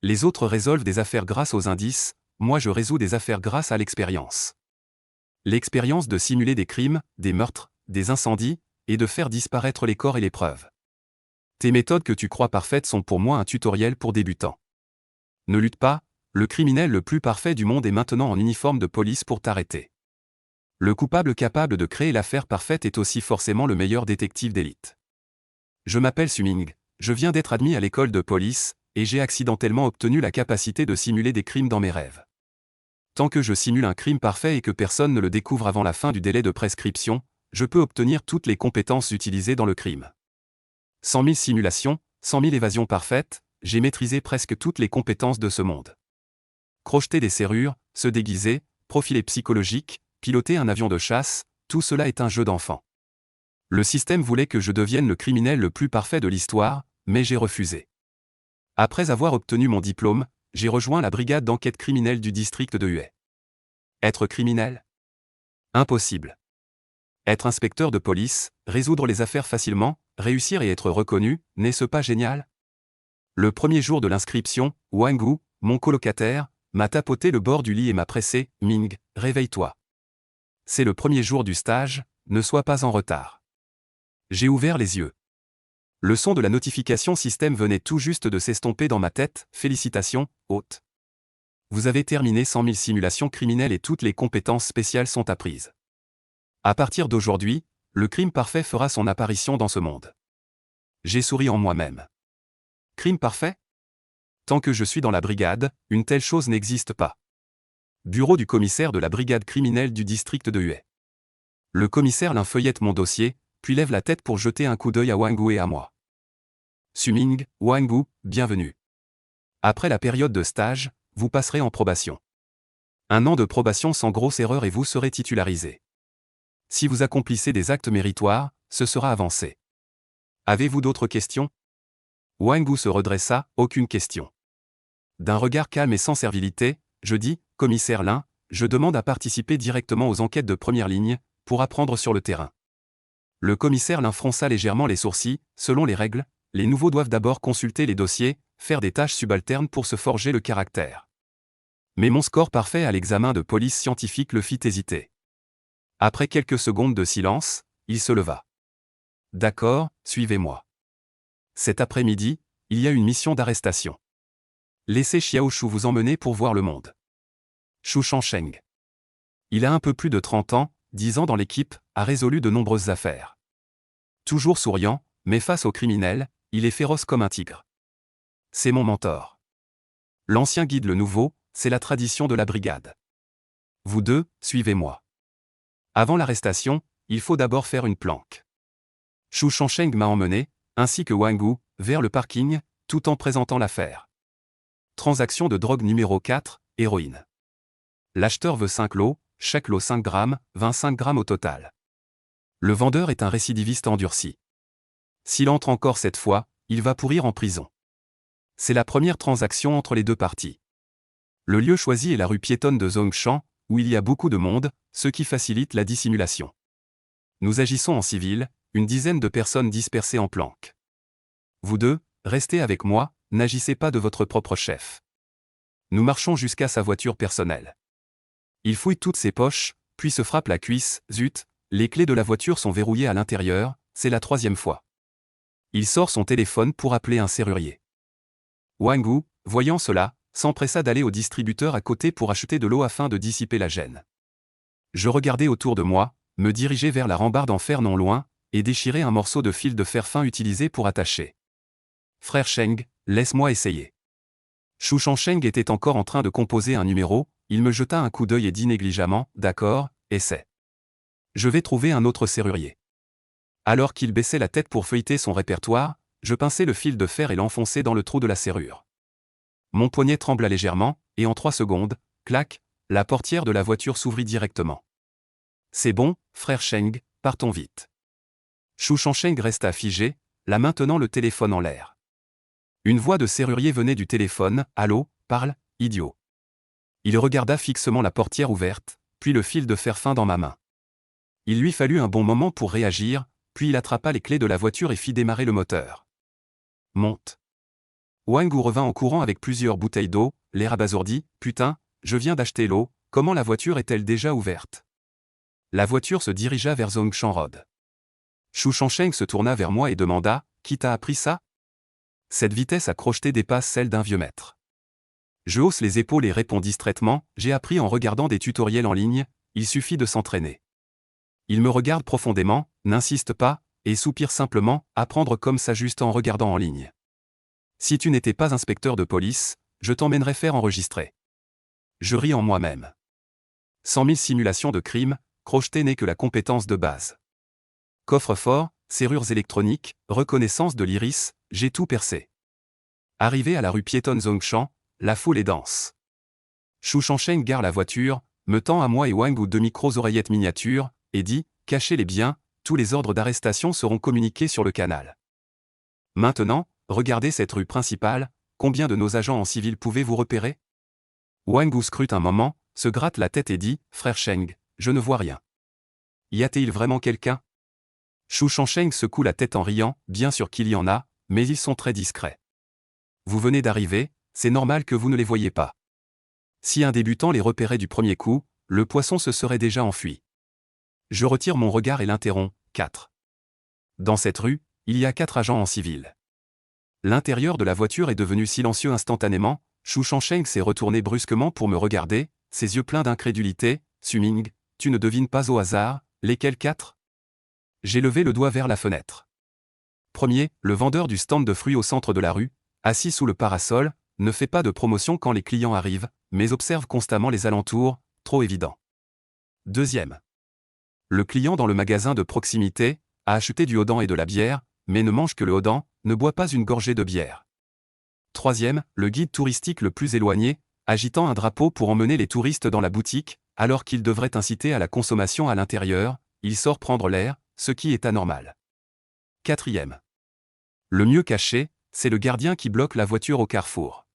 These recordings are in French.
Les autres résolvent des affaires grâce aux indices, moi je résous des affaires grâce à l'expérience. L'expérience de simuler des crimes, des meurtres, des incendies, et de faire disparaître les corps et les preuves. Tes méthodes que tu crois parfaites sont pour moi un tutoriel pour débutants. Ne lutte pas, le criminel le plus parfait du monde est maintenant en uniforme de police pour t'arrêter. Le coupable capable de créer l'affaire parfaite est aussi forcément le meilleur détective d'élite. Je m'appelle Suming, je viens d'être admis à l'école de police, et j'ai accidentellement obtenu la capacité de simuler des crimes dans mes rêves. Tant que je simule un crime parfait et que personne ne le découvre avant la fin du délai de prescription, je peux obtenir toutes les compétences utilisées dans le crime. 100 000 simulations, 100 000 évasions parfaites, j'ai maîtrisé presque toutes les compétences de ce monde. Crocheter des serrures, se déguiser, profiler psychologique, piloter un avion de chasse, tout cela est un jeu d'enfant. Le système voulait que je devienne le criminel le plus parfait de l'histoire, mais j'ai refusé. Après avoir obtenu mon diplôme, j'ai rejoint la brigade d'enquête criminelle du district de Hue. Être criminel? Impossible. Être inspecteur de police, résoudre les affaires facilement, réussir et être reconnu, n'est-ce pas génial? Le premier jour de l'inscription, Wang Gu, mon colocataire, m'a tapoté le bord du lit et m'a pressé, « Ming, réveille-toi. C'est le premier jour du stage, ne sois pas en retard. » J'ai ouvert les yeux. Le son de la notification système venait tout juste de s'estomper dans ma tête, « Félicitations, hôte. Vous avez terminé 100 000 simulations criminelles et toutes les compétences spéciales sont apprises. À partir d'aujourd'hui, le crime parfait fera son apparition dans ce monde. » J'ai souri en moi-même. Crime parfait? Tant que je suis dans la brigade, une telle chose n'existe pas. Bureau du commissaire de la brigade criminelle du district de Hue. Le commissaire Lin feuillette mon dossier, puis lève la tête pour jeter un coup d'œil à Wang Gu et à moi. Suming, Wang Gu, bienvenue. Après la période de stage, vous passerez en probation. 1 an de probation sans grosse erreur et vous serez titularisé. Si vous accomplissez des actes méritoires, ce sera avancé. Avez-vous d'autres questions? Wang Gu se redressa, aucune question. D'un regard calme et sans servilité, je dis, commissaire Lin, je demande à participer directement aux enquêtes de première ligne, pour apprendre sur le terrain. Le commissaire Lin fronça légèrement les sourcils, selon les règles, les nouveaux doivent d'abord consulter les dossiers, faire des tâches subalternes pour se forger le caractère. Mais mon score parfait à l'examen de police scientifique le fit hésiter. Après quelques secondes de silence, il se leva. D'accord, suivez-moi. Cet après-midi, il y a une mission d'arrestation. Laissez Xiao Shu vous emmener pour voir le monde. Shu Shangsheng. Il a un peu plus de 30 ans, 10 ans dans l'équipe, a résolu de nombreuses affaires. Toujours souriant, mais face aux criminels, il est féroce comme un tigre. C'est mon mentor. L'ancien guide le nouveau, c'est la tradition de la brigade. Vous deux, suivez-moi. Avant l'arrestation, il faut d'abord faire une planque. Shu Shangsheng m'a emmené, ainsi que Wang Gu, vers le parking, tout en présentant l'affaire. Transaction de drogue numéro 4, héroïne. L'acheteur veut 5 lots, chaque lot 5 grammes, 25 grammes au total. Le vendeur est un récidiviste endurci. S'il entre encore cette fois, il va pourrir en prison. C'est la première transaction entre les deux parties. Le lieu choisi est la rue piétonne de Zongshan, où il y a beaucoup de monde, ce qui facilite la dissimulation. Nous agissons en civil, une dizaine de personnes dispersées en planque. Vous deux, restez avec moi, n'agissez pas de votre propre chef. Nous marchons jusqu'à sa voiture personnelle. Il fouille toutes ses poches, puis se frappe la cuisse, zut, les clés de la voiture sont verrouillées à l'intérieur, c'est la 3e fois. Il sort son téléphone pour appeler un serrurier. Wang Gu, voyant cela, s'empressa d'aller au distributeur à côté pour acheter de l'eau afin de dissiper la gêne. Je regardais autour de moi, me dirigeais vers la rambarde en fer non loin, et déchirer un morceau de fil de fer fin utilisé pour attacher. Frère Sheng, laisse-moi essayer. Shu Shangsheng était encore en train de composer un numéro, il me jeta un coup d'œil et dit négligemment, d'accord, essaie. Je vais trouver un autre serrurier. Alors qu'il baissait la tête pour feuilleter son répertoire, je pinçai le fil de fer et l'enfonçai dans le trou de la serrure. Mon poignet trembla légèrement, et en 3 secondes, clac, la portière de la voiture s'ouvrit directement. C'est bon, frère Sheng, partons vite. Shu Shangsheng resta figé, la main tenant le téléphone en l'air. Une voix de serrurier venait du téléphone, « Allô, parle, idiot. » Il regarda fixement la portière ouverte, puis le fil de fer fin dans ma main. Il lui fallut un bon moment pour réagir, puis il attrapa les clés de la voiture et fit démarrer le moteur. Monte. Wang Gu revint en courant avec plusieurs bouteilles d'eau, l'air abasourdi. Putain, je viens d'acheter l'eau, comment la voiture est-elle déjà ouverte? La voiture se dirigea vers Zhongshan Road. Shu Shangsheng se tourna vers moi et demanda, qui t'a appris ça? Cette vitesse à crocheter dépasse celle d'un vieux maître. Je hausse les épaules et réponds distraitement, j'ai appris en regardant des tutoriels en ligne, il suffit de s'entraîner. Il me regarde profondément, n'insiste pas, et soupire simplement, apprendre comme ça juste en regardant en ligne. Si tu n'étais pas inspecteur de police, je t'emmènerais faire enregistrer. Je ris en moi-même. 100 000 simulations de crimes, crocheter n'est que la compétence de base. Coffre-fort, serrures électroniques, reconnaissance de l'iris, j'ai tout percé. Arrivé à la rue piétonne Zhongshan, la foule est dense. Shu Shangsheng gare la voiture, me tend à moi et Wang Gu 2 micros-oreillettes miniatures, et dit, cachez-les bien, tous les ordres d'arrestation seront communiqués sur le canal. Maintenant, regardez cette rue principale, combien de nos agents en civil pouvez-vous repérer? Wang Gu scrute un moment, se gratte la tête et dit, frère Sheng, je ne vois rien. Y a-t-il vraiment quelqu'un? Shu Shangsheng secoue la tête en riant, bien sûr qu'il y en a, mais ils sont très discrets. Vous venez d'arriver, c'est normal que vous ne les voyez pas. Si un débutant les repérait du premier coup, le poisson se serait déjà enfui. Je retire mon regard et l'interromps, 4. Dans cette rue, il y a 4 agents en civil. L'intérieur de la voiture est devenu silencieux instantanément, Shu Shangsheng s'est retourné brusquement pour me regarder, ses yeux pleins d'incrédulité, Suming, tu ne devines pas au hasard, lesquels 4? J'ai levé le doigt vers la fenêtre. Premier, le vendeur du stand de fruits au centre de la rue, assis sous le parasol, ne fait pas de promotion quand les clients arrivent, mais observe constamment les alentours, trop évident. Deuxième. Le client dans le magasin de proximité, a acheté du Hodan et de la bière, mais ne mange que le Hodan, ne boit pas une gorgée de bière. Troisième, le guide touristique le plus éloigné, agitant un drapeau pour emmener les touristes dans la boutique, alors qu'il devrait inciter à la consommation à l'intérieur, il sort prendre l'air, ce qui est anormal. Quatrième. Le mieux caché, c'est le gardien qui bloque la voiture au carrefour.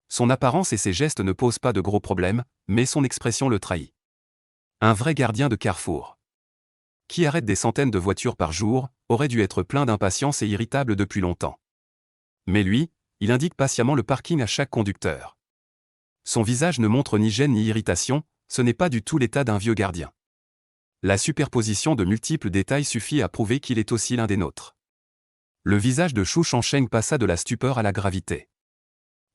Son apparence et ses gestes ne posent pas de gros problèmes, mais son expression le trahit. Un vrai gardien de carrefour. Qui arrête des centaines de voitures par jour, aurait dû être plein d'impatience et irritable depuis longtemps. Mais lui, il indique patiemment le parking à chaque conducteur. Son visage ne montre ni gêne ni irritation, ce n'est pas du tout l'état d'un vieux gardien. La superposition de multiples détails suffit à prouver qu'il est aussi l'un des nôtres. Le visage de Shu Shangsheng passa de la stupeur à la gravité.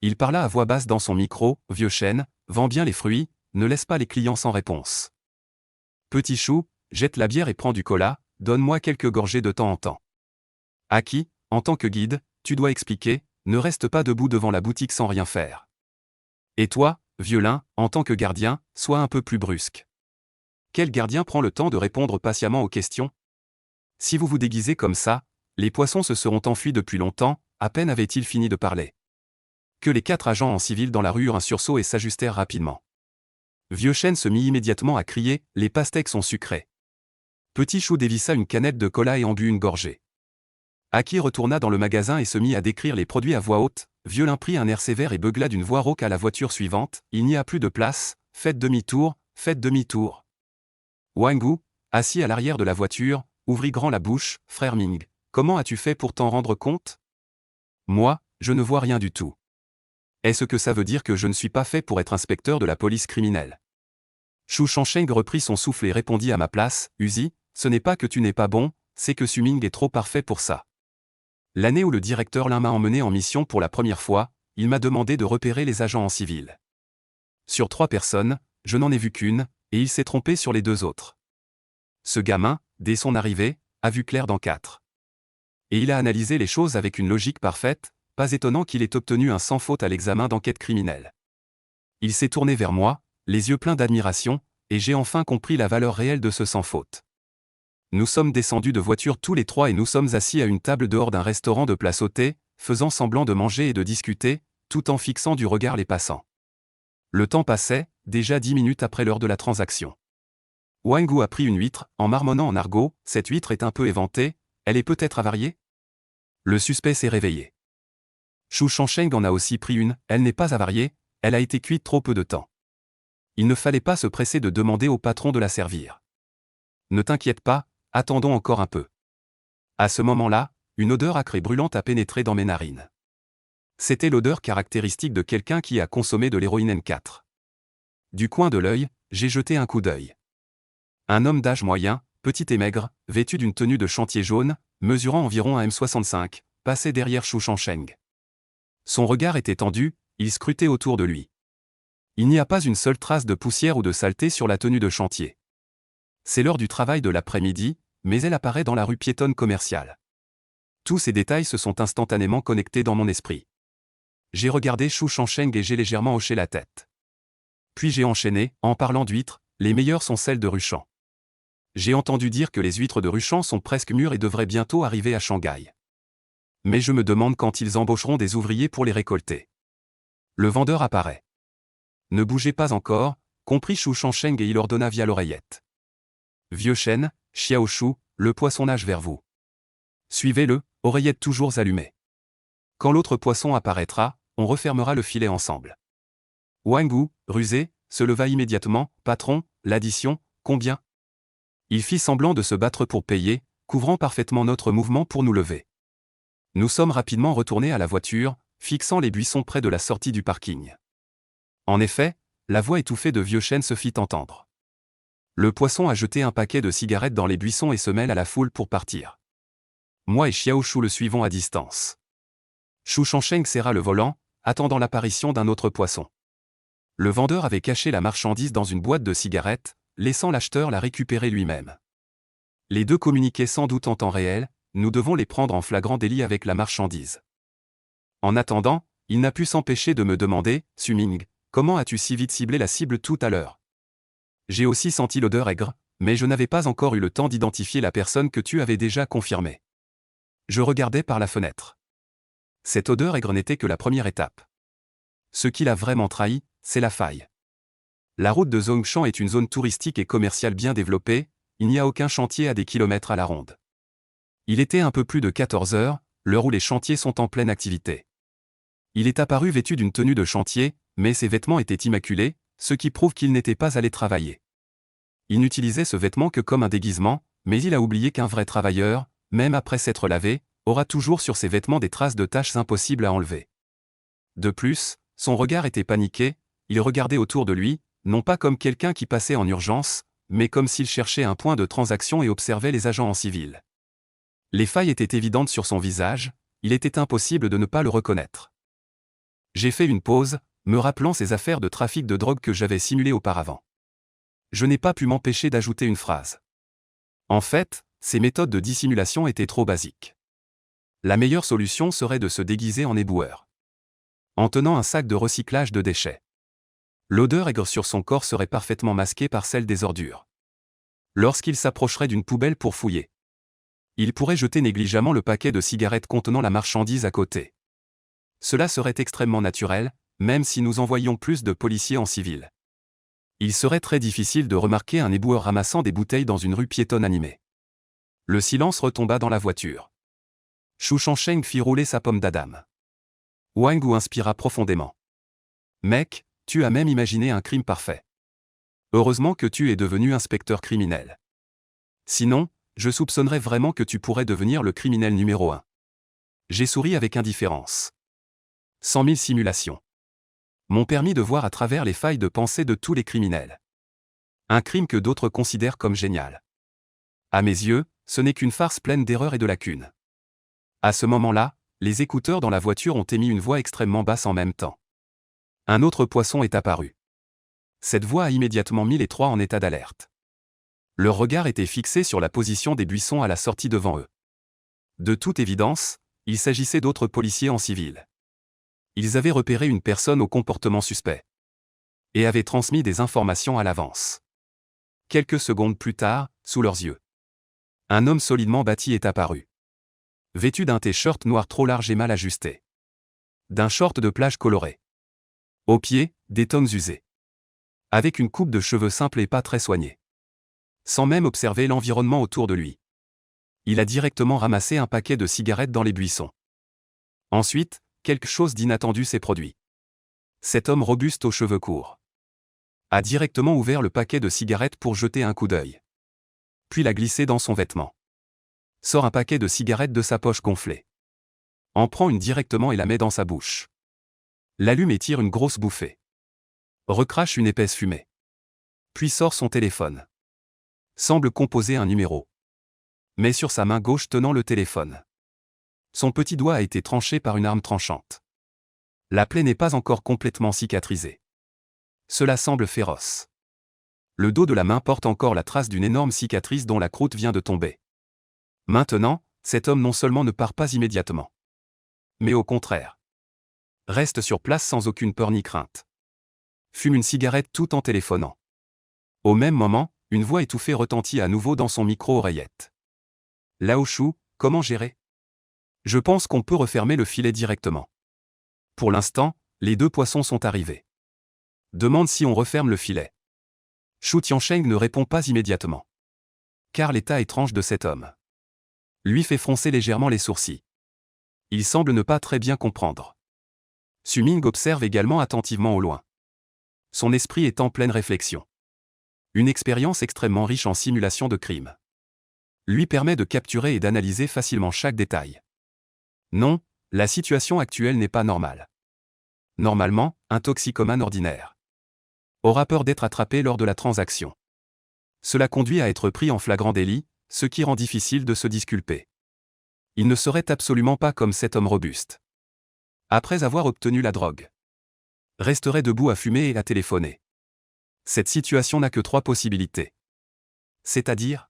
Il parla à voix basse dans son micro, vieux chêne, vends bien les fruits, ne laisse pas les clients sans réponse. Petit Chou, jette la bière et prends du cola, donne-moi quelques gorgées de temps en temps. Aki, en tant que guide, tu dois expliquer, ne reste pas debout devant la boutique sans rien faire. Et toi, vieux lin, en tant que gardien, sois un peu plus brusque. Quel gardien prend le temps de répondre patiemment aux questions? Si vous vous déguisez comme ça, les poissons se seront enfuis depuis longtemps, à peine avaient-ils fini de parler. Que les 4 agents en civil dans la rue eurent un sursaut et s'ajustèrent rapidement. Vieux chêne se mit immédiatement à crier, les pastèques sont sucrées. Petit Chou dévissa une canette de cola et en but une gorgée. Aki retourna dans le magasin et se mit à décrire les produits à voix haute, Vieux lin prit un air sévère et beugla d'une voix rauque à la voiture suivante, il n'y a plus de place, faites demi-tour, faites demi-tour. Wang Gu, assis à l'arrière de la voiture, ouvrit grand la bouche, frère Ming, comment as-tu fait pour t'en rendre compte? Moi, je ne vois rien du tout. Est-ce que ça veut dire que je ne suis pas fait pour être inspecteur de la police criminelle? Shu Shangsheng reprit son souffle et répondit à ma place, Uzi, ce n'est pas que tu n'es pas bon, c'est que Suming est trop parfait pour ça. L'année où le directeur Lin m'a emmené en mission pour la première fois, il m'a demandé de repérer les agents en civil. Sur 3 personnes, je n'en ai vu qu'une, et il s'est trompé sur les 2 autres. Ce gamin, dès son arrivée, a vu clair dans 4. Et il a analysé les choses avec une logique parfaite, pas étonnant qu'il ait obtenu un sans faute à l'examen d'enquête criminelle. Il s'est tourné vers moi, les yeux pleins d'admiration, et j'ai enfin compris la valeur réelle de ce sans faute. Nous sommes descendus de voiture tous les 3 et nous sommes assis à une table dehors d'un restaurant de place au thé, faisant semblant de manger et de discuter, tout en fixant du regard les passants. Le temps passait, déjà 10 minutes après l'heure de la transaction. Wang Gu a pris une huître, en marmonnant en argot, cette huître est un peu éventée, elle est peut-être avariée? Le suspect s'est réveillé. Shu Shangsheng en a aussi pris une, elle n'est pas avariée, elle a été cuite trop peu de temps. Il ne fallait pas se presser de demander au patron de la servir. Ne t'inquiète pas, attendons encore un peu. À ce moment-là, une odeur âcre et brûlante a pénétré dans mes narines. C'était l'odeur caractéristique de quelqu'un qui a consommé de l'héroïne N4. Du coin de l'œil, j'ai jeté un coup d'œil. Un homme d'âge moyen, petit et maigre, vêtu d'une tenue de chantier jaune, mesurant environ 1m65, passait derrière Xu Shangsheng. Son regard était tendu, il scrutait autour de lui. Il n'y a pas une seule trace de poussière ou de saleté sur la tenue de chantier. C'est l'heure du travail de l'après-midi, mais elle apparaît dans la rue piétonne commerciale. Tous ces détails se sont instantanément connectés dans mon esprit. J'ai regardé Xu Shangsheng et j'ai légèrement hoché la tête. Puis j'ai enchaîné, en parlant d'huîtres, les meilleures sont celles de Ruchan. J'ai entendu dire que les huîtres de Ruchan sont presque mûres et devraient bientôt arriver à Shanghai. Mais je me demande quand ils embaucheront des ouvriers pour les récolter. Le vendeur apparaît. Ne bougez pas encore, comprit Xu Shangsheng et il ordonna via l'oreillette. Vieux chêne, Xiao Shu, le poisson nage vers vous. Suivez-le, oreillette toujours allumée. Quand l'autre poisson apparaîtra, on refermera le filet ensemble. Wang Wu, rusé, se leva immédiatement. Patron, l'addition, combien? Il fit semblant de se battre pour payer, couvrant parfaitement notre mouvement pour nous lever. Nous sommes rapidement retournés à la voiture, fixant les buissons près de la sortie du parking. En effet, la voix étouffée de vieux chêne se fit entendre. Le poisson a jeté un paquet de cigarettes dans les buissons et se mêle à la foule pour partir. Moi et Xiao Shu le suivons à distance. Xu Shangsheng serra le volant, attendant l'apparition d'un autre poisson. Le vendeur avait caché la marchandise dans une boîte de cigarettes, laissant l'acheteur la récupérer lui-même. Les deux communiquaient sans doute en temps réel, nous devons les prendre en flagrant délit avec la marchandise. En attendant, il n'a pu s'empêcher de me demander, Suming, comment as-tu si vite ciblé la cible tout à l'heure? J'ai aussi senti l'odeur aigre, mais je n'avais pas encore eu le temps d'identifier la personne que tu avais déjà confirmée. Je regardais par la fenêtre. Cette odeur aigre n'était que la première étape. Ce qui l'a vraiment trahi, c'est la faille. La route de Zhongshan est une zone touristique et commerciale bien développée, il n'y a aucun chantier à des kilomètres à la ronde. Il était un peu plus de 14 heures, l'heure où les chantiers sont en pleine activité. Il est apparu vêtu d'une tenue de chantier, mais ses vêtements étaient immaculés, ce qui prouve qu'il n'était pas allé travailler. Il n'utilisait ce vêtement que comme un déguisement, mais il a oublié qu'un vrai travailleur, même après s'être lavé, aura toujours sur ses vêtements des traces de taches impossibles à enlever. De plus, son regard était paniqué, il regardait autour de lui, non pas comme quelqu'un qui passait en urgence, mais comme s'il cherchait un point de transaction et observait les agents en civil. Les failles étaient évidentes sur son visage, il était impossible de ne pas le reconnaître. J'ai fait une pause, me rappelant ces affaires de trafic de drogue que j'avais simulées auparavant. Je n'ai pas pu m'empêcher d'ajouter une phrase. En fait, ces méthodes de dissimulation étaient trop basiques. La meilleure solution serait de se déguiser en éboueur. En tenant un sac de recyclage de déchets. L'odeur aigre sur son corps serait parfaitement masquée par celle des ordures. Lorsqu'il s'approcherait d'une poubelle pour fouiller, il pourrait jeter négligemment le paquet de cigarettes contenant la marchandise à côté. Cela serait extrêmement naturel, même si nous envoyions plus de policiers en civil. Il serait très difficile de remarquer un éboueur ramassant des bouteilles dans une rue piétonne animée. Le silence retomba dans la voiture. Xu Shangsheng fit rouler sa pomme d'Adam. Wang Wu inspira profondément. Mec, tu as même imaginé un crime parfait. Heureusement que tu es devenu inspecteur criminel. Sinon, je soupçonnerais vraiment que tu pourrais devenir le criminel numéro 1. J'ai souri avec indifférence. 100 000 simulations m'ont permis de voir à travers les failles de pensée de tous les criminels. Un crime que d'autres considèrent comme génial. À mes yeux, ce n'est qu'une farce pleine d'erreurs et de lacunes. À ce moment-là, les écouteurs dans la voiture ont émis une voix extrêmement basse en même temps. Un autre poisson est apparu. Cette voix a immédiatement mis les trois en état d'alerte. Leur regard était fixé sur la position des buissons à la sortie devant eux. De toute évidence, il s'agissait d'autres policiers en civil. Ils avaient repéré une personne au comportement suspect. Et avaient transmis des informations à l'avance. Quelques secondes plus tard, sous leurs yeux, un homme solidement bâti est apparu. Vêtu d'un t-shirt noir trop large et mal ajusté. D'un short de plage coloré. Aux pieds, des tongs usés. Avec une coupe de cheveux simple et pas très soignée. Sans même observer l'environnement autour de lui. Il a directement ramassé un paquet de cigarettes dans les buissons. Ensuite, quelque chose d'inattendu s'est produit. Cet homme robuste aux cheveux courts a directement ouvert le paquet de cigarettes pour jeter un coup d'œil. Puis l'a glissé dans son vêtement. Sort un paquet de cigarettes de sa poche gonflée. En prend une directement et la met dans sa bouche. L'allume et tire une grosse bouffée. Recrache une épaisse fumée. Puis sort son téléphone. Semble composer un numéro. Mais sur sa main gauche tenant le téléphone. Son petit doigt a été tranché par une arme tranchante. La plaie n'est pas encore complètement cicatrisée. Cela semble féroce. Le dos de la main porte encore la trace d'une énorme cicatrice dont la croûte vient de tomber. Maintenant, cet homme non seulement ne part pas immédiatement, mais au contraire, reste sur place sans aucune peur ni crainte. Fume une cigarette tout en téléphonant. Au même moment, une voix étouffée retentit à nouveau dans son micro-oreillette. Lao Shu, comment gérer? Je pense qu'on peut refermer le filet directement. Pour l'instant, les 2 poissons sont arrivés. Demande si on referme le filet. Shu Tiansheng ne répond pas immédiatement. Car l'état étrange de cet homme lui fait froncer légèrement les sourcils. Il semble ne pas très bien comprendre. Su Ming observe également attentivement au loin. Son esprit est en pleine réflexion. Une expérience extrêmement riche en simulation de crime lui permet de capturer et d'analyser facilement chaque détail. Non, la situation actuelle n'est pas normale. Normalement, un toxicomane ordinaire aura peur d'être attrapé lors de la transaction. Cela conduit à être pris en flagrant délit, ce qui rend difficile de se disculper. Il ne serait absolument pas comme cet homme robuste. Après avoir obtenu la drogue, resterait debout à fumer et à téléphoner. Cette situation n'a que 3 possibilités. C'est-à-dire,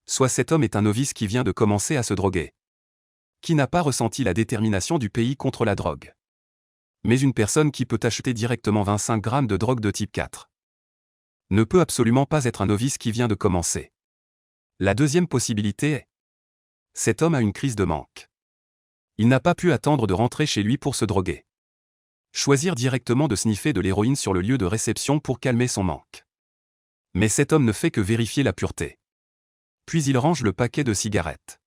soit cet homme est un novice qui vient de commencer à se droguer, qui n'a pas ressenti la détermination du pays contre la drogue, mais une personne qui peut acheter directement 25 grammes de drogue de type 4 ne peut absolument pas être un novice qui vient de commencer. La deuxième possibilité est: cet homme a une crise de manque. Il n'a pas pu attendre de rentrer chez lui pour se droguer. Choisir directement de sniffer de l'héroïne sur le lieu de réception pour calmer son manque. Mais cet homme ne fait que vérifier la pureté. Puis il range le paquet de cigarettes.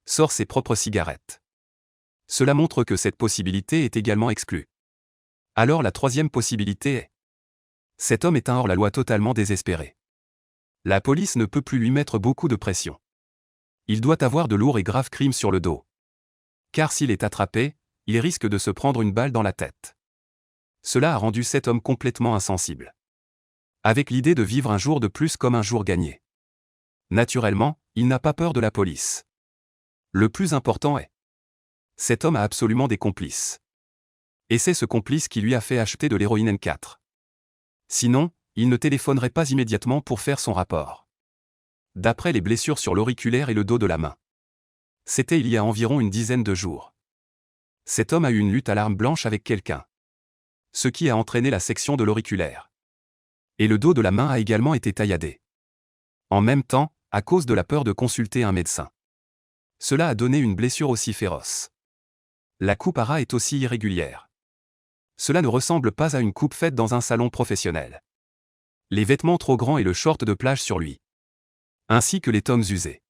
Sort ses propres cigarettes. Cela montre que cette possibilité est également exclue. Alors la troisième possibilité est: cet homme est un hors-la-loi totalement désespéré. La police ne peut plus lui mettre beaucoup de pression. Il doit avoir de lourds et graves crimes sur le dos. Car s'il est attrapé, il risque de se prendre une balle dans la tête. Cela a rendu cet homme complètement insensible. Avec l'idée de vivre un jour de plus comme un jour gagné. Naturellement, il n'a pas peur de la police. Le plus important est: cet homme a absolument des complices. Et c'est ce complice qui lui a fait acheter de l'héroïne N4. Sinon, il ne téléphonerait pas immédiatement pour faire son rapport. D'après les blessures sur l'auriculaire et le dos de la main. C'était il y a environ une dizaine de jours. Cet homme a eu une lutte à l'arme blanche avec quelqu'un. Ce qui a entraîné la section de l'auriculaire. Et le dos de la main a également été tailladé. En même temps, à cause de la peur de consulter un médecin. Cela a donné une blessure aussi féroce. La coupe à ras est aussi irrégulière. Cela ne ressemble pas à une coupe faite dans un salon professionnel. Les vêtements trop grands et le short de plage sur lui, ainsi que les tomes usés,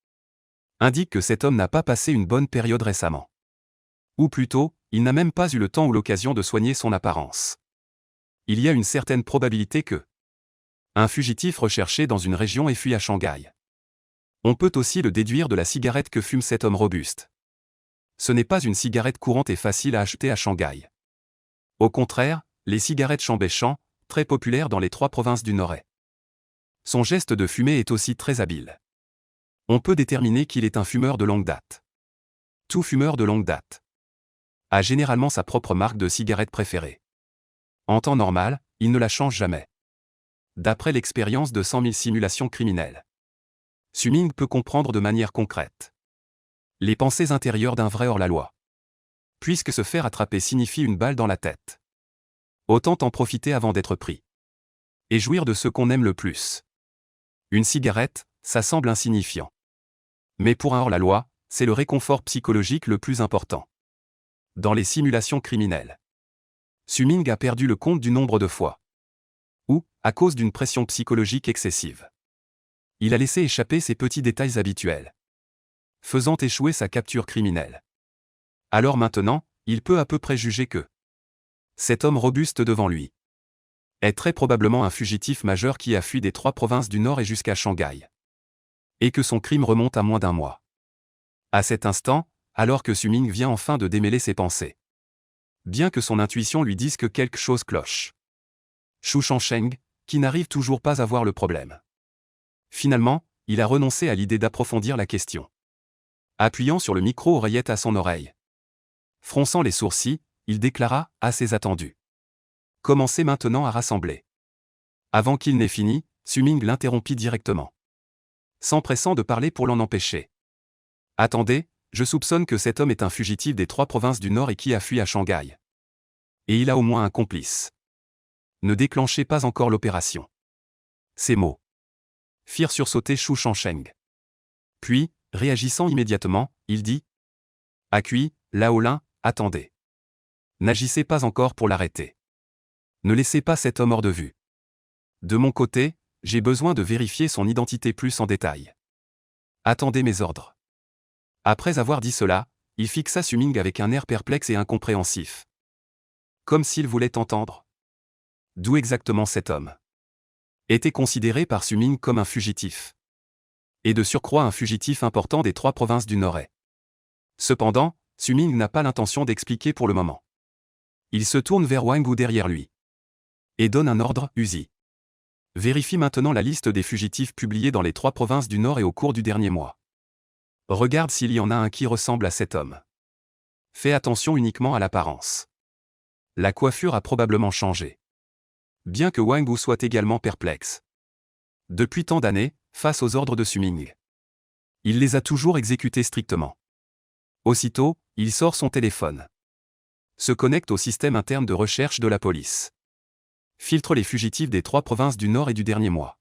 indiquent que cet homme n'a pas passé une bonne période récemment. Ou plutôt, il n'a même pas eu le temps ou l'occasion de soigner son apparence. Il y a une certaine probabilité que un fugitif recherché dans une région ait fui à Shanghai. On peut aussi le déduire de la cigarette que fume cet homme robuste. Ce n'est pas une cigarette courante et facile à acheter à Shanghai. Au contraire, les cigarettes Chambéchan, très populaires dans les 3 provinces du Nord-Est. Son geste de fumer est aussi très habile. On peut déterminer qu'il est un fumeur de longue date. Tout fumeur de longue date a généralement sa propre marque de cigarette préférée. En temps normal, il ne la change jamais. D'après l'expérience de 100 000 simulations criminelles, Su Ming peut comprendre de manière concrète les pensées intérieures d'un vrai hors-la-loi. Puisque se faire attraper signifie une balle dans la tête. Autant en profiter avant d'être pris. Et jouir de ce qu'on aime le plus. Une cigarette, ça semble insignifiant. Mais pour un hors-la-loi, c'est le réconfort psychologique le plus important. Dans les simulations criminelles, Su Ming a perdu le compte du nombre de fois où, à cause d'une pression psychologique excessive, il a laissé échapper ces petits détails habituels, faisant échouer sa capture criminelle. Alors maintenant, il peut à peu près juger que cet homme robuste devant lui est très probablement un fugitif majeur qui a fui des 3 provinces du Nord et jusqu'à Shanghai. Et que son crime remonte à moins d'1 mois. À cet instant, alors que Su Ming vient enfin de démêler ses pensées, bien que son intuition lui dise que quelque chose cloche. Xu Shangsheng, qui n'arrive toujours pas à voir le problème. Finalement, il a renoncé à l'idée d'approfondir la question. Appuyant sur le micro-oreillette à son oreille. Fronçant les sourcils, il déclara, assez attendu. Commencez maintenant à rassembler. Avant qu'il n'ait fini, Suming l'interrompit directement. S'empressant de parler pour l'en empêcher. Attendez, je soupçonne que cet homme est un fugitif des 3 provinces du Nord et qui a fui à Shanghai. Et il a au moins un complice. Ne déclenchez pas encore l'opération. Ces mots firent sursauter Xu Shangsheng. Puis, réagissant immédiatement, il dit « Accueilli, Laolin, attendez. N'agissez pas encore pour l'arrêter. Ne laissez pas cet homme hors de vue. De mon côté, j'ai besoin de vérifier son identité plus en détail. Attendez mes ordres. » Après avoir dit cela, il fixa Suming avec un air perplexe et incompréhensif. Comme s'il voulait entendre. D'où exactement cet homme était considéré par Suming comme un fugitif. Et de surcroît un fugitif important des 3 provinces du Nord-Est. Cependant, Suming n'a pas l'intention d'expliquer pour le moment. Il se tourne vers Wang Wu derrière lui. Et donne un ordre, Uzi. Vérifie maintenant la liste des fugitifs publiés dans les 3 provinces du Nord et au cours du dernier mois. Regarde s'il y en a un qui ressemble à cet homme. Fais attention uniquement à l'apparence. La coiffure a probablement changé. Bien que Wang Wu soit également perplexe. Depuis tant d'années, face aux ordres de Suming, il les a toujours exécutés strictement. Aussitôt, il sort son téléphone. Se connecte au système interne de recherche de la police. Filtre les fugitifs des 3 provinces du Nord et du dernier mois.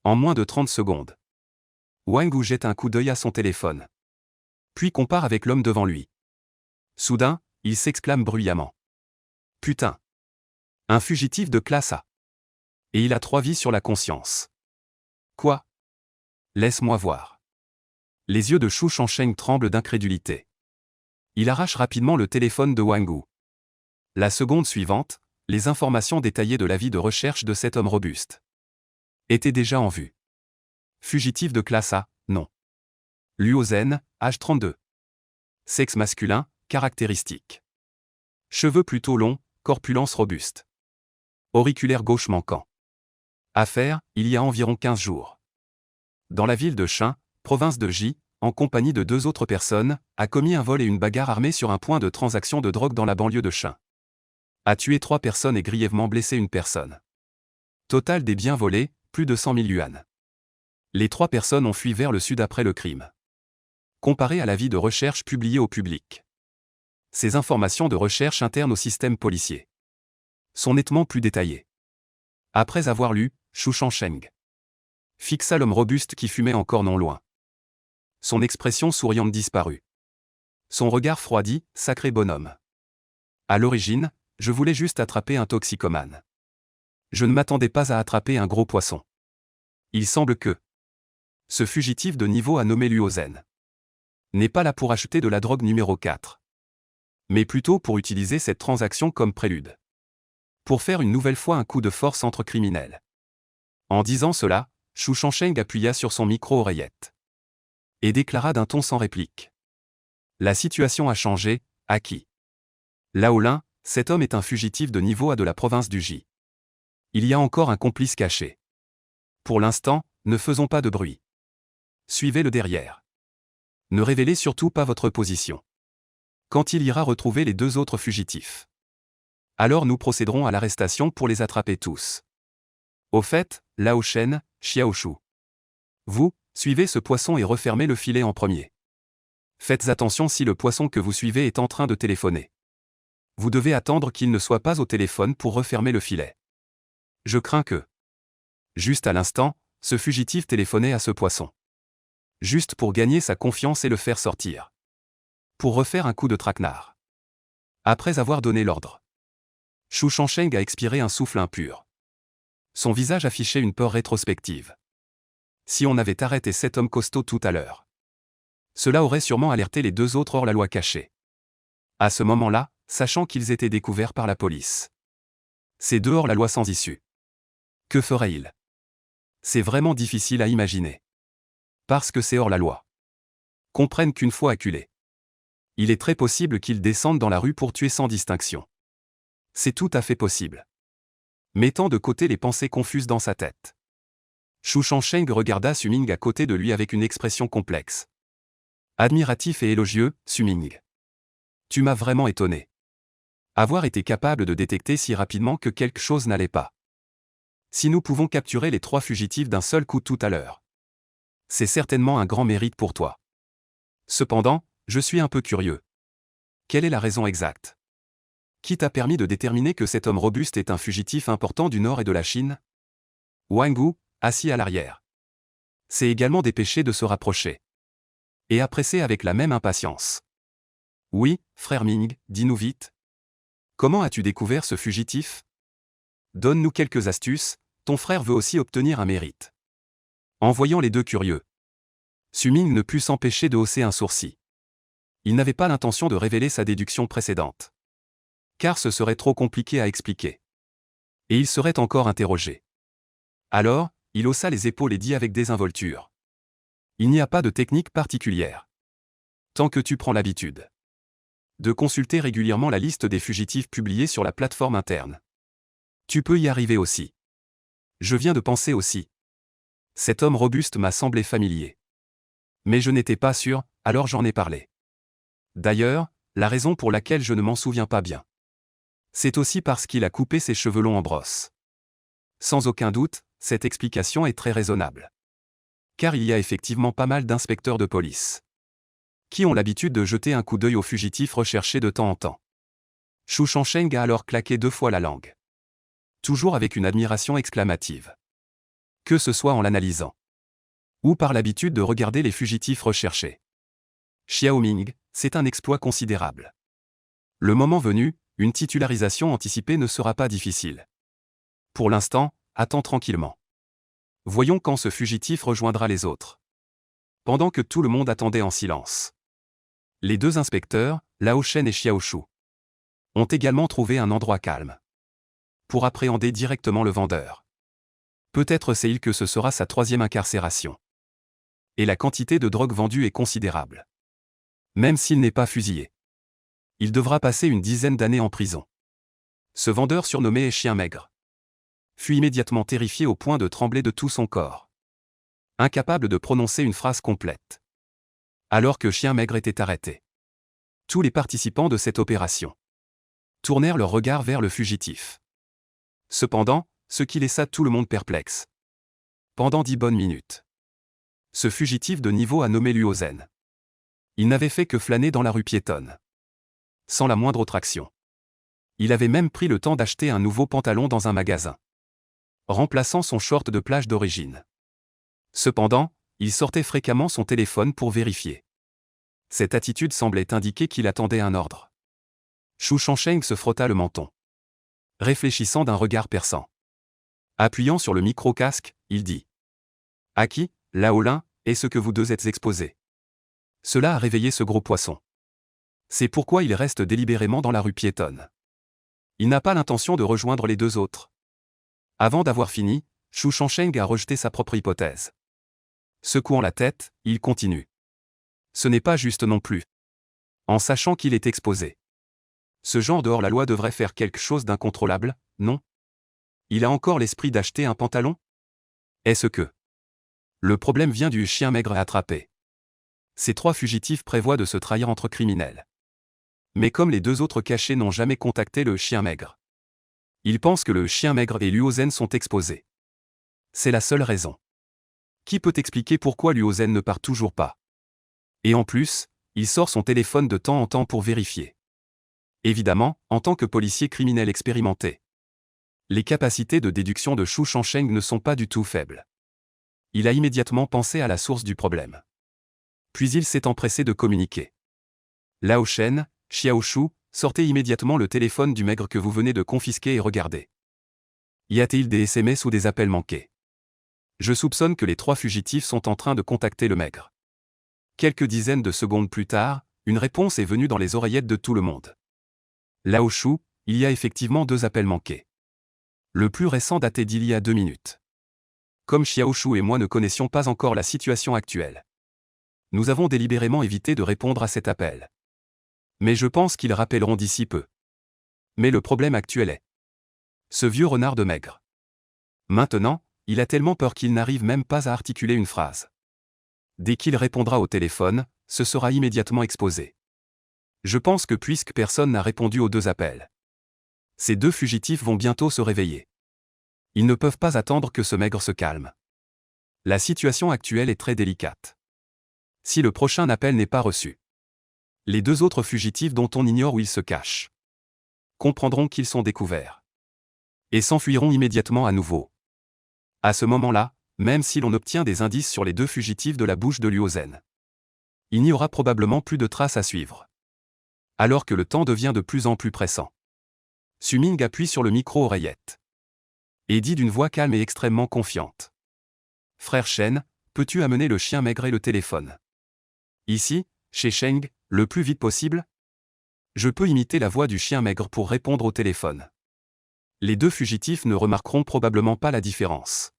En moins de 30 secondes. Wang Wu jette un coup d'œil à son téléphone. Puis compare avec l'homme devant lui. Soudain, il s'exclame bruyamment. Putain! Un fugitif de classe A. Et il a 3 vies sur la conscience. Quoi? Laisse-moi voir. Les yeux de Xu Shangsheng tremblent d'incrédulité. Il arrache rapidement le téléphone de Wang Wu. La seconde suivante, les informations détaillées de la vie de recherche de cet homme robuste étaient déjà en vue. Fugitif de classe A, non. Luo Zhen, âge 32. Sexe masculin, caractéristiques. Cheveux plutôt longs, corpulence robuste. Auriculaire gauche manquant. Affaire, il y a environ 15 jours. Dans la ville de Shin, province de Ji, en compagnie de 2 autres personnes, a commis un vol et une bagarre armée sur un point de transaction de drogue dans la banlieue de Shin. A tué 3 personnes et grièvement blessé une personne. Total des biens volés, plus de 100 000 yuan. Les 3 personnes ont fui vers le sud après le crime. Comparé à l'avis de recherche publié au public. Ces informations de recherche internes au système policier sont nettement plus détaillées. Après avoir lu, Xu Shangsheng fixa l'homme robuste qui fumait encore non loin. Son expression souriante disparut. Son regard froidi, sacré bonhomme. À l'origine, je voulais juste attraper un toxicomane. Je ne m'attendais pas à attraper un gros poisson. Il semble que ce fugitif de niveau à nommé Luo Zhen n'est pas là pour acheter de la drogue numéro 4. Mais plutôt pour utiliser cette transaction comme prélude. Pour faire une nouvelle fois un coup de force entre criminels. En disant cela, Xu Shangsheng appuya sur son micro-oreillette. Et déclara d'un ton sans réplique. La situation a changé, à qui? Laolin, cet homme est un fugitif de niveau A de la province du Ji. Il y a encore un complice caché. Pour l'instant, ne faisons pas de bruit. Suivez-le derrière. Ne révélez surtout pas votre position. Quand il ira retrouver les 2 autres fugitifs, alors nous procéderons à l'arrestation pour les attraper tous. Au fait, Lao Shen, Xiaoshu. Vous, suivez ce poisson et refermez le filet en premier. Faites attention si le poisson que vous suivez est en train de téléphoner. Vous devez attendre qu'il ne soit pas au téléphone pour refermer le filet. Je crains que... Juste à l'instant, ce fugitif téléphonait à ce poisson. Juste pour gagner sa confiance et le faire sortir. Pour refaire un coup de traquenard. Après avoir donné l'ordre, Xu Shangsheng a expiré un souffle impur. Son visage affichait une peur rétrospective. Si on avait arrêté cet homme costaud tout à l'heure, cela aurait sûrement alerté les 2 autres hors-la-loi cachés. À ce moment-là, sachant qu'ils étaient découverts par la police. Ces 2 hors-la-loi sans issue. Que ferait-il? C'est vraiment difficile à imaginer. Parce que ces hors-la-loi comprennent qu'une fois acculés, Il est très possible qu'ils descendent dans la rue pour tuer sans distinction. C'est tout à fait possible. Mettant de côté les pensées confuses dans sa tête, Xu Shangsheng regarda Suming à côté de lui avec une expression complexe. Admiratif et élogieux, Suming. Tu m'as vraiment étonné. Avoir été capable de détecter si rapidement que quelque chose n'allait pas. Si nous pouvons capturer les 3 fugitifs d'un seul coup tout à l'heure, c'est certainement un grand mérite pour toi. Cependant, je suis un peu curieux. Quelle est la raison exacte? Qui t'a permis de déterminer que cet homme robuste est un fugitif important du nord et de la Chine? Wang Wu, assis à l'arrière, s'est également dépêché de se rapprocher. Et a pressé avec la même impatience. Oui, frère Ming, dis-nous vite. Comment as-tu découvert ce fugitif? Donne-nous quelques astuces, ton frère veut aussi obtenir un mérite. En voyant les deux curieux, Suming ne put s'empêcher de hausser un sourcil. Il n'avait pas l'intention de révéler sa déduction précédente. Car ce serait trop compliqué à expliquer. Et il serait encore interrogé. Alors, il haussa les épaules et dit avec désinvolture. Il n'y a pas de technique particulière. Tant que tu prends l'habitude de consulter régulièrement la liste des fugitifs publiée sur la plateforme interne, tu peux y arriver aussi. Je viens de penser aussi. Cet homme robuste m'a semblé familier. Mais je n'étais pas sûr, alors j'en ai parlé. D'ailleurs, la raison pour laquelle je ne m'en souviens pas bien, c'est aussi parce qu'il a coupé ses cheveux longs en brosse. Sans aucun doute, cette explication est très raisonnable. Car il y a effectivement pas mal d'inspecteurs de police qui ont l'habitude de jeter un coup d'œil aux fugitifs recherchés de temps en temps. Xu Shangsheng a alors claqué 2 fois la langue. Toujours avec une admiration exclamative. Que ce soit en l'analysant, ou par l'habitude de regarder les fugitifs recherchés. Xiao Ming, c'est un exploit considérable. Le moment venu, une titularisation anticipée ne sera pas difficile. Pour l'instant, attends tranquillement. Voyons quand ce fugitif rejoindra les autres. Pendant que tout le monde attendait en silence, les 2 inspecteurs, Lao Shen et Xiao Shu, ont également trouvé un endroit calme pour appréhender directement le vendeur. Peut-être sait-il que ce sera sa 3e incarcération. Et la quantité de drogue vendue est considérable. Même s'il n'est pas fusillé, il devra passer une dizaine d'années en prison. Ce vendeur surnommé Chien Maigre fut immédiatement terrifié au point de trembler de tout son corps, incapable de prononcer une phrase complète. Alors que Chien Maigre était arrêté, tous les participants de cette opération tournèrent leur regard vers le fugitif. Cependant, ce qui laissa tout le monde perplexe. Pendant 10 bonnes minutes, ce fugitif de niveau a nommé Luo Zhen. Il n'avait fait que flâner dans la rue piétonne, sans la moindre autre action. Il avait même pris le temps d'acheter un nouveau pantalon dans un magasin, remplaçant son short de plage d'origine. Cependant, il sortait fréquemment son téléphone pour vérifier. Cette attitude semblait indiquer qu'il attendait un ordre. Xu Shangsheng se frotta le menton, réfléchissant d'un regard perçant. Appuyant sur le micro-casque, il dit. À qui, Lao Lin, est-ce que vous 2 êtes exposés? Cela a réveillé ce gros poisson. C'est pourquoi il reste délibérément dans la rue piétonne. Il n'a pas l'intention de rejoindre les 2 autres. Avant d'avoir fini, Xu Shangsheng a rejeté sa propre hypothèse. Secouant la tête, il continue. Ce n'est pas juste non plus. En sachant qu'il est exposé. Ce genre de hors-la-loi devrait faire quelque chose d'incontrôlable, non? Il a encore l'esprit d'acheter un pantalon? Est-ce que le problème vient du chien maigre attrapé? Ces 3 fugitifs prévoient de se trahir entre criminels. Mais comme les 2 autres cachés n'ont jamais contacté le chien maigre, ils pensent que le chien maigre et Luo Zhen sont exposés. C'est la seule raison. Qui peut expliquer pourquoi Luo Zhen ne part toujours pas? Et en plus, il sort son téléphone de temps en temps pour vérifier. Évidemment, en tant que policier criminel expérimenté, les capacités de déduction de Xu Shangsheng ne sont pas du tout faibles. Il a immédiatement pensé à la source du problème. Puis il s'est empressé de communiquer. Lao Shen, Xiao Shu, sortez immédiatement le téléphone du maigre que vous venez de confisquer et regardez. Y a-t-il des SMS ou des appels manqués? Je soupçonne que les 3 fugitifs sont en train de contacter le maigre. Quelques dizaines de secondes plus tard, une réponse est venue dans les oreillettes de tout le monde. Lao Shu, il y a effectivement 2 appels manqués. Le plus récent datait d'il y a 2 minutes. Comme Xiao Shu et moi ne connaissions pas encore la situation actuelle, nous avons délibérément évité de répondre à cet appel. Mais je pense qu'ils rappelleront d'ici peu. Mais le problème actuel est ce vieux renard de Maigre. Maintenant, il a tellement peur qu'il n'arrive même pas à articuler une phrase. Dès qu'il répondra au téléphone, ce sera immédiatement exposé. Je pense que puisque personne n'a répondu aux 2 appels, ces 2 fugitifs vont bientôt se réveiller. Ils ne peuvent pas attendre que ce Maigre se calme. La situation actuelle est très délicate. Si le prochain appel n'est pas reçu, les 2 autres fugitifs dont on ignore où ils se cachent comprendront qu'ils sont découverts et s'enfuiront immédiatement à nouveau. À ce moment-là, même si l'on obtient des indices sur les 2 fugitifs de la bouche de Luozen, il n'y aura probablement plus de traces à suivre. Alors que le temps devient de plus en plus pressant, Su-Ming appuie sur le micro-oreillette et dit d'une voix calme et extrêmement confiante. « Frère Shen, peux-tu amener le chien Maigre et le téléphone ? Ici, chez Sheng, le plus vite possible ? Je peux imiter la voix du chien Maigre pour répondre au téléphone. » Les 2 fugitifs ne remarqueront probablement pas la différence,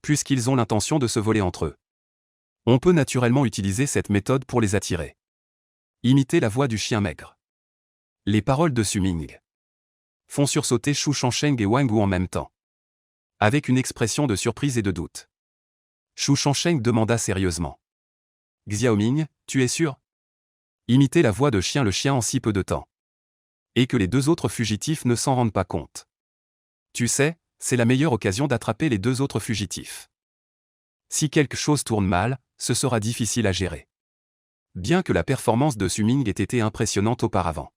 puisqu'ils ont l'intention de se voler entre eux. On peut naturellement utiliser cette méthode pour les attirer. Imiter la voix du chien Maigre. Les paroles de Su-Ming font sursauter Shu Changsheng et Wang Wu en même temps, avec une expression de surprise et de doute. Shu Changsheng demanda sérieusement. « Xiaoming, tu es sûr ? Imiter la voix de chien le chien en si peu de temps. Et que les 2 autres fugitifs ne s'en rendent pas compte. Tu sais, c'est la meilleure occasion d'attraper les 2 autres fugitifs. Si quelque chose tourne mal, ce sera difficile à gérer. » Bien que la performance de Su-Ming ait été impressionnante auparavant.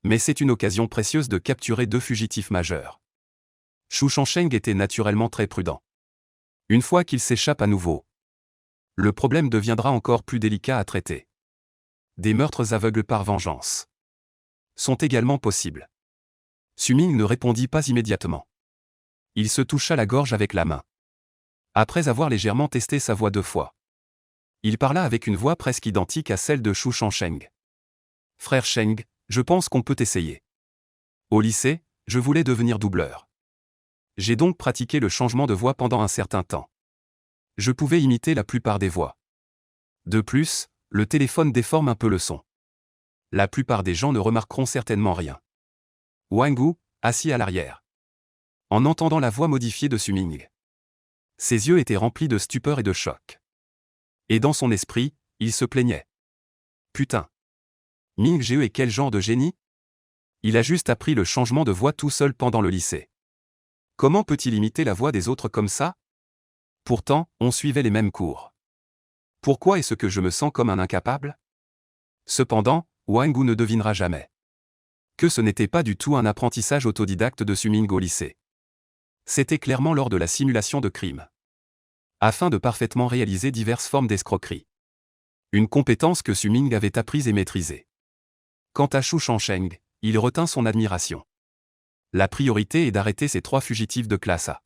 Mais c'est une occasion précieuse de capturer 2 fugitifs majeurs. Shu Changsheng était naturellement très prudent. Une fois qu'il s'échappe à nouveau, le problème deviendra encore plus délicat à traiter. Des meurtres aveugles par vengeance sont également possibles. Su-Ming ne répondit pas immédiatement. Il se toucha la gorge avec la main. Après avoir légèrement testé sa voix 2 fois, il parla avec une voix presque identique à celle de Shu Changsheng. « Frère Sheng, je pense qu'on peut essayer. Au lycée, je voulais devenir doubleur. J'ai donc pratiqué le changement de voix pendant un certain temps. Je pouvais imiter la plupart des voix. De plus, le téléphone déforme un peu le son. La plupart des gens ne remarqueront certainement rien. » Wang Wu, assis à l'arrière, en entendant la voix modifiée de Su-Ming, ses yeux étaient remplis de stupeur et de choc. Et dans son esprit, il se plaignait. « Putain. Ming Ge est quel genre de génie ? Il a juste appris le changement de voix tout seul pendant le lycée. Comment peut-il imiter la voix des autres comme ça ? Pourtant, on suivait les mêmes cours. Pourquoi est-ce que je me sens comme un incapable ? » Cependant, Wang Wu ne devinera jamais que ce n'était pas du tout un apprentissage autodidacte de Su-Ming au lycée. C'était clairement lors de la simulation de crime, afin de parfaitement réaliser diverses formes d'escroquerie. Une compétence que Su-Ming avait apprise et maîtrisée. Quant à Shu Changsheng, il retint son admiration. La priorité est d'arrêter ces 3 fugitifs de classe A.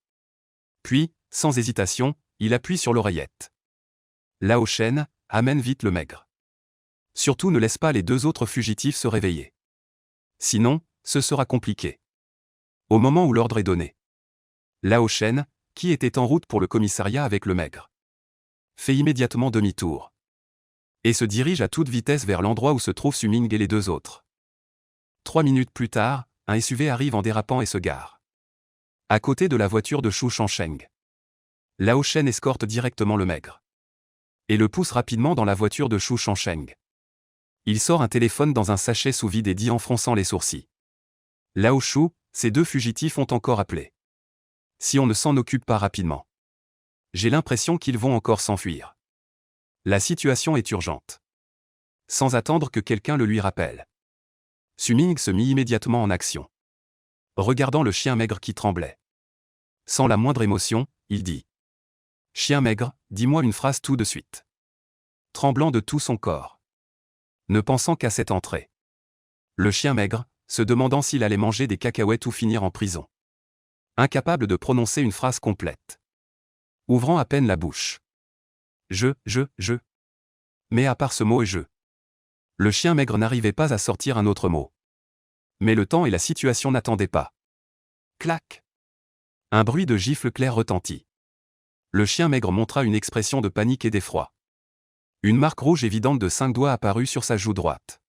Puis, sans hésitation, il appuie sur l'oreillette. « Lao Shen, amène vite le Maigre. Surtout ne laisse pas les 2 autres fugitifs se réveiller. Sinon, ce sera compliqué. » Au moment où l'ordre est donné, Lao Shen, qui était en route pour le commissariat avec le Maigre, fait immédiatement demi-tour et se dirige à toute vitesse vers l'endroit où se trouvent Su-Ming et les 2 autres. 3 minutes plus tard, un SUV arrive en dérapant et se gare à côté de la voiture de Shu Changsheng. Lao Shen escorte directement le Maigre et le pousse rapidement dans la voiture de Shu Changsheng. Il sort un téléphone dans un sachet sous vide et dit en fronçant les sourcils. « Lao Shu, ces 2 fugitifs ont encore appelé. Si on ne s'en occupe pas rapidement, j'ai l'impression qu'ils vont encore s'enfuir. La situation est urgente. » Sans attendre que quelqu'un le lui rappelle, Su-Ming se mit immédiatement en action. Regardant le chien Maigre qui tremblait. Sans la moindre émotion, il dit. « Chien Maigre, dis-moi une phrase tout de suite. » Tremblant de tout son corps, ne pensant qu'à cette entrée. Le chien Maigre, se demandant s'il allait manger des cacahuètes ou finir en prison. Incapable de prononcer une phrase complète. Ouvrant à peine la bouche. Je. Mais à part ce mot et je. Le chien Maigre n'arrivait pas à sortir un autre mot. Mais le temps et la situation n'attendaient pas. Clac. Un bruit de gifle clair retentit. Le chien Maigre montra une expression de panique et d'effroi. Une marque rouge évidente de 5 doigts apparut sur sa joue droite.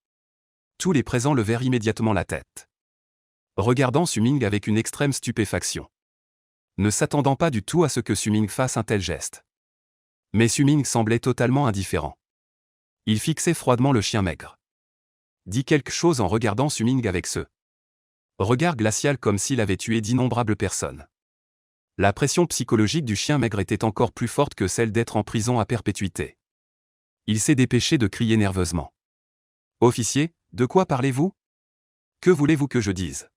Tous les présents levèrent immédiatement la tête, regardant Su-ming avec une extrême stupéfaction, ne s'attendant pas du tout à ce que Su-ming fasse un tel geste. Mais Su-ming semblait totalement indifférent. Il fixait froidement le chien maigre. Dit quelque chose en regardant Su-ming avec ce regard glacial comme s'il avait tué d'innombrables personnes. La pression psychologique du chien maigre était encore plus forte que celle d'être en prison à perpétuité. Il s'est dépêché de crier nerveusement. « Officier, de quoi parlez-vous? Que voulez-vous que je dise?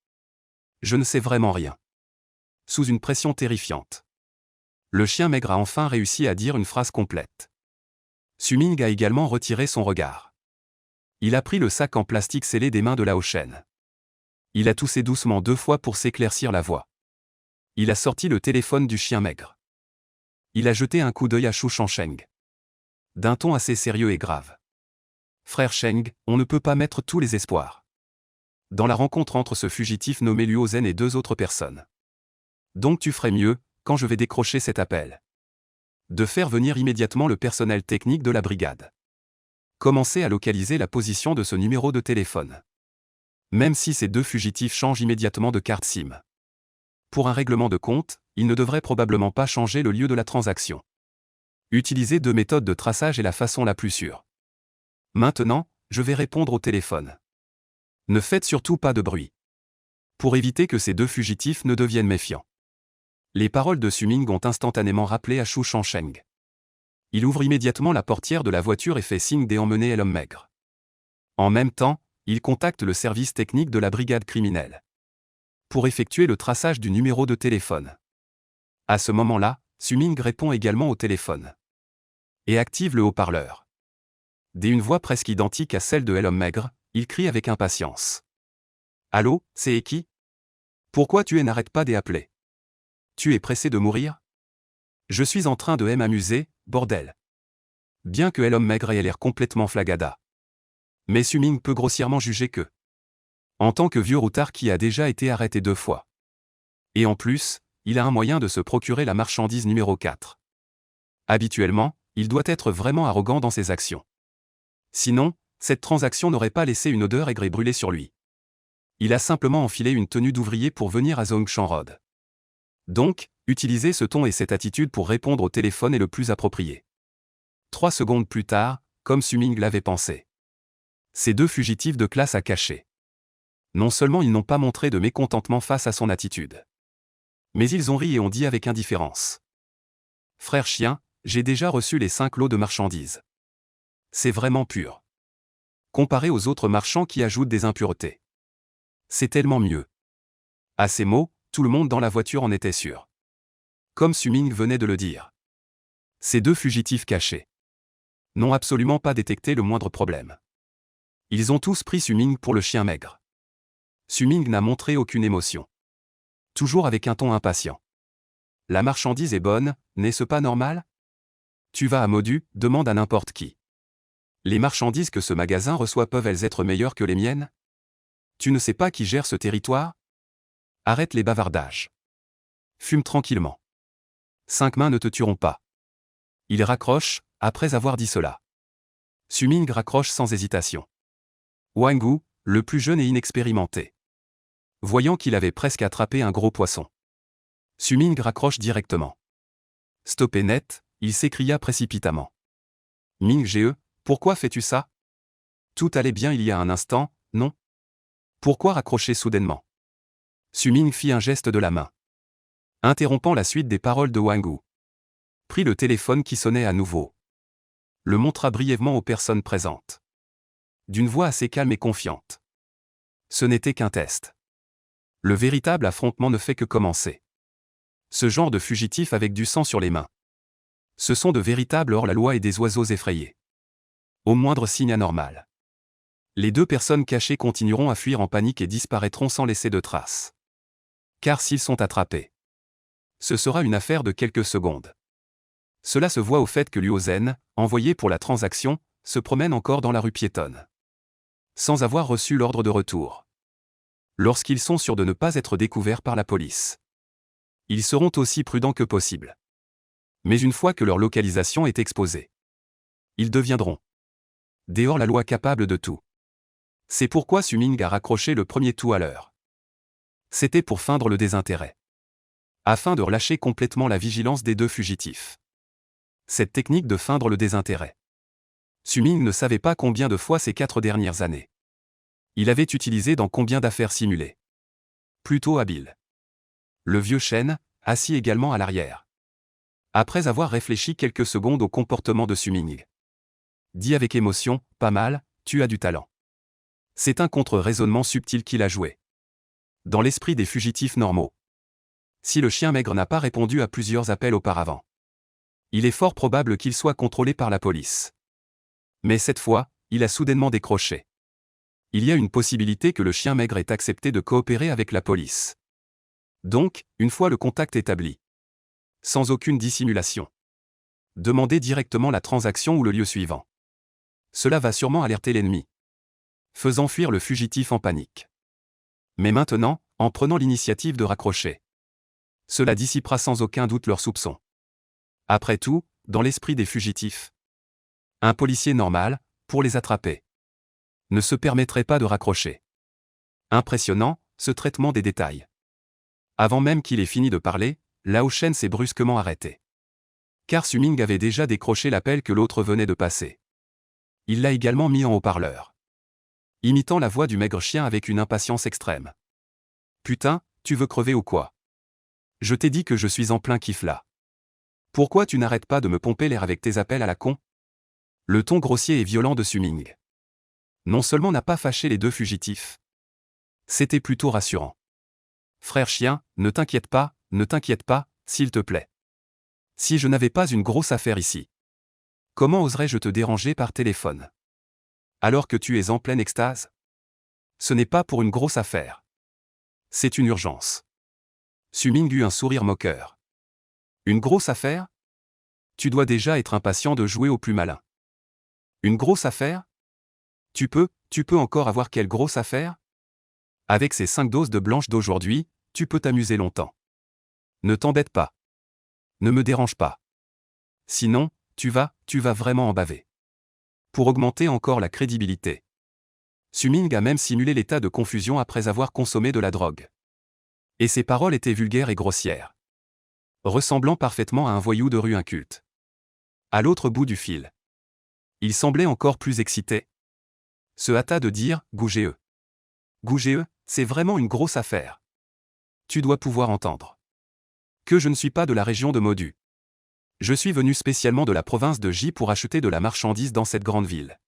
Je ne sais vraiment rien. » Sous une pression terrifiante, le chien maigre a enfin réussi à dire une phrase complète. Su-ming a également retiré son regard. Il a pris le sac en plastique scellé des mains de Lao Shen. Il a toussé doucement 2 fois pour s'éclaircir la voix. Il a sorti le téléphone du chien maigre. Il a jeté un coup d'œil à Shu Shangsheng, d'un ton assez sérieux et grave. « Frère Sheng, on ne peut pas mettre tous les espoirs dans la rencontre entre ce fugitif nommé Luo Zhen et 2 autres personnes. Donc tu ferais mieux, quand je vais décrocher cet appel, de faire venir immédiatement le personnel technique de la brigade. Commencez à localiser la position de ce numéro de téléphone. Même si ces 2 fugitifs changent immédiatement de carte SIM. Pour un règlement de compte, ils ne devraient probablement pas changer le lieu de la transaction. Utiliser 2 méthodes de traçage est la façon la plus sûre. Maintenant, je vais répondre au téléphone. Ne faites surtout pas de bruit, pour éviter que ces 2 fugitifs ne deviennent méfiants. » Les paroles de Su-ming ont instantanément rappelé à Shu Shangsheng. Il ouvre immédiatement la portière de la voiture et fait signe d'emmener l'homme maigre. En même temps, il contacte le service technique de la brigade criminelle pour effectuer le traçage du numéro de téléphone. À ce moment-là, Su-ming répond également au téléphone et active le haut-parleur. D'une voix presque identique à celle de l'homme maigre, il crie avec impatience. « Allô, c'est qui? Pourquoi tu n'arrêtes pas d'appeler? Tu es pressé de mourir? Je suis en train de m'amuser, bordel. » Bien que l'homme maigre ait l'air complètement flagada. Mais Su-ming peut grossièrement juger que, en tant que vieux routard qui a déjà été arrêté 2 fois. Et en plus, il a un moyen de se procurer la marchandise numéro 4. Habituellement, il doit être vraiment arrogant dans ses actions. Sinon, cette transaction n'aurait pas laissé une odeur aigre et brûlée sur lui. Il a simplement enfilé une tenue d'ouvrier pour venir à Zhongshan Road. Donc, utiliser ce ton et cette attitude pour répondre au téléphone est le plus approprié. 3 secondes plus tard, comme Su-ming l'avait pensé, ces 2 fugitifs de classe à cacher. Non seulement ils n'ont pas montré de mécontentement face à son attitude, mais ils ont ri et ont dit avec indifférence. « Frère chien, j'ai déjà reçu les 5 lots de marchandises. C'est vraiment pur. Comparé aux autres marchands qui ajoutent des impuretés. C'est tellement mieux. » À ces mots, tout le monde dans la voiture en était sûr. Comme Su-ming venait de le dire. Ces 2 fugitifs cachés n'ont absolument pas détecté le moindre problème. Ils ont tous pris Su-ming pour le chien maigre. Su-ming n'a montré aucune émotion. Toujours avec un ton impatient. « La marchandise est bonne, n'est-ce pas normal? Tu vas à Modu, demande à n'importe qui. Les marchandises que ce magasin reçoit peuvent-elles être meilleures que les miennes? Tu ne sais pas qui gère ce territoire? Arrête les bavardages. Fume tranquillement. 5 mains ne te tueront pas. » Il raccroche, après avoir dit cela. Su-ming raccroche sans hésitation. Wang Wu, le plus jeune et inexpérimenté, voyant qu'il avait presque attrapé un gros poisson, Su-ming raccroche directement. « Stoppez net !» il s'écria précipitamment. « Ming-ge, pourquoi fais-tu ça? Tout allait bien il y a un instant, non? Pourquoi raccrocher soudainement ?» Su-ming fit un geste de la main, interrompant la suite des paroles de Wang Wu. Prit le téléphone qui sonnait à nouveau. Le montra brièvement aux personnes présentes. D'une voix assez calme et confiante. Ce n'était qu'un test. Le véritable affrontement ne fait que commencer. Ce genre de fugitifs avec du sang sur les mains. Ce sont de véritables hors-la-loi et des oiseaux effrayés. Au moindre signe anormal, les 2 personnes cachées continueront à fuir en panique et disparaîtront sans laisser de traces. Car s'ils sont attrapés, ce sera une affaire de quelques secondes. Cela se voit au fait que Luo Zhen, envoyé pour la transaction, se promène encore dans la rue piétonne, sans avoir reçu l'ordre de retour. Lorsqu'ils sont sûrs de ne pas être découverts par la police, ils seront aussi prudents que possible. Mais une fois que leur localisation est exposée, ils deviendront des hors-la-loi capables de tout. C'est pourquoi Suming a raccroché le premier tout à l'heure. C'était pour feindre le désintérêt. Afin de relâcher complètement la vigilance des deux fugitifs. Cette technique de feindre le désintérêt. Suming ne savait pas combien de fois ces 4 dernières années. Il avait utilisé dans combien d'affaires simulées. Plutôt habile. Le vieux Shen, assis également à l'arrière. Après avoir réfléchi quelques secondes au comportement de Suming. Dit avec émotion, pas mal, tu as du talent. C'est un contre-raisonnement subtil qu'il a joué. Dans l'esprit des fugitifs normaux. Si le chien maigre n'a pas répondu à plusieurs appels auparavant. Il est fort probable qu'il soit contrôlé par la police. Mais cette fois, il a soudainement décroché. Il y a une possibilité que le chien maigre ait accepté de coopérer avec la police. Donc, une fois le contact établi. Sans aucune dissimulation. Demandez directement la transaction ou le lieu suivant. Cela va sûrement alerter l'ennemi. Faisant fuir le fugitif en panique. Mais maintenant, en prenant l'initiative de raccrocher. Cela dissipera sans aucun doute leurs soupçons. Après tout, dans l'esprit des fugitifs. Un policier normal, pour les attraper. Ne se permettrait pas de raccrocher. Impressionnant, ce traitement des détails. Avant même qu'il ait fini de parler, Lao Shen s'est brusquement arrêté. Car Suming avait déjà décroché l'appel que l'autre venait de passer. Il l'a également mis en haut-parleur. Imitant la voix du maigre chien avec une impatience extrême. Putain, tu veux crever ou quoi? Je t'ai dit que je suis en plein kiff là. Pourquoi tu n'arrêtes pas de me pomper l'air avec tes appels à la con? Le ton grossier et violent de Suming. Non seulement n'a pas fâché les deux fugitifs. C'était plutôt rassurant. Frère chien, ne t'inquiète pas, s'il te plaît. Si je n'avais pas une grosse affaire ici. Comment oserais-je te déranger par téléphone? Alors que tu es en pleine extase? Ce n'est pas pour une grosse affaire. C'est une urgence. Suming eut un sourire moqueur. Une grosse affaire? Tu dois déjà être impatient de jouer au plus malin. Une grosse affaire? Tu peux encore avoir quelle grosse affaire? Avec ces 5 doses de blanche d'aujourd'hui, tu peux t'amuser longtemps. Ne t'embête pas. Ne me dérange pas. Sinon, tu vas vraiment en baver. Pour augmenter encore la crédibilité. Suming a même simulé l'état de confusion après avoir consommé de la drogue. Et ses paroles étaient vulgaires et grossières. Ressemblant parfaitement à un voyou de rue inculte. À l'autre bout du fil. Il semblait encore plus excité. Se hâta de dire, Gougéeux. Gougéeux, c'est vraiment une grosse affaire. Tu dois pouvoir entendre. Que je ne suis pas de la région de Modu. Je suis venu spécialement de la province de J pour acheter de la marchandise dans cette grande ville.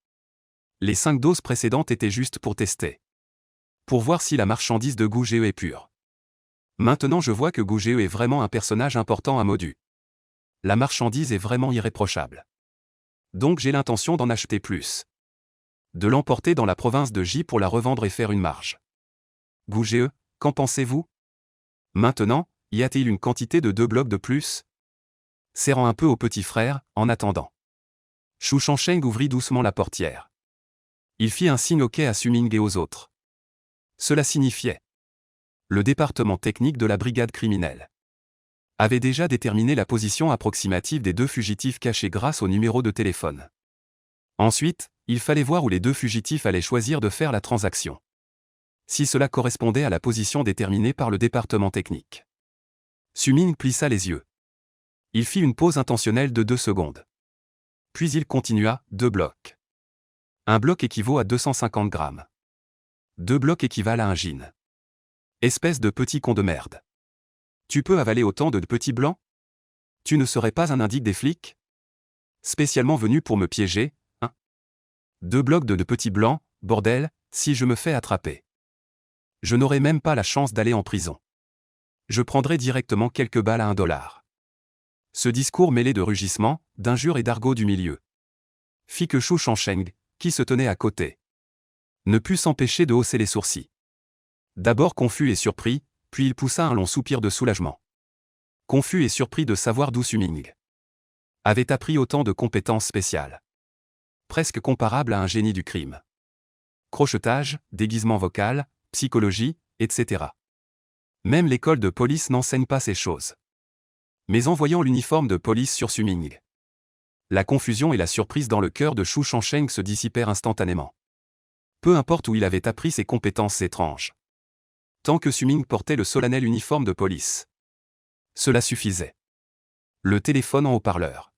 Les 5 doses précédentes étaient juste pour tester. Pour voir si la marchandise de Gougéeux est pure. Maintenant je vois que Gougéeux est vraiment un personnage important à Modu. La marchandise est vraiment irréprochable. Donc j'ai l'intention d'en acheter plus. De l'emporter dans la province de J pour la revendre et faire une marge. Gougéeux, qu'en pensez-vous? Maintenant, y a-t-il une quantité de 2 blocs de plus? Serrant un peu au petit frère, en attendant. Shu Shansheng ouvrit doucement la portière. Il fit un signe OK à Suming et aux autres. Cela signifiait. Le département technique de la brigade criminelle avait déjà déterminé la position approximative des 2 fugitifs cachés grâce au numéro de téléphone. Ensuite, il fallait voir où les 2 fugitifs allaient choisir de faire la transaction. Si cela correspondait à la position déterminée par le département technique. Suming plissa les yeux. Il fit une pause intentionnelle de 2 secondes. Puis il continua, 2 blocs. Un bloc équivaut à 250 grammes. 2 blocs équivalent à un gin. Espèce de petit con de merde. Tu peux avaler autant de petits blancs? Tu ne serais pas un indique des flics? Spécialement venu pour me piéger, hein? 2 blocs de petits blancs, bordel, si je me fais attraper. Je n'aurai même pas la chance d'aller en prison. Je prendrai directement quelques balles à $1. Ce discours mêlé de rugissements, d'injures et d'argot du milieu fit que Shu Shansheng, qui se tenait à côté, ne put s'empêcher de hausser les sourcils. D'abord confus et surpris, puis il poussa un long soupir de soulagement. Confus et surpris de savoir d'où Suming avait appris autant de compétences spéciales. Presque comparables à un génie du crime. Crochetage, déguisement vocal, psychologie, etc. Même l'école de police n'enseigne pas ces choses. Mais en voyant l'uniforme de police sur Suming, la confusion et la surprise dans le cœur de Shu Shansheng se dissipèrent instantanément. Peu importe où il avait appris ses compétences étranges. Tant que Su-Ming portait le solennel uniforme de police. Cela suffisait. Le téléphone en haut-parleur.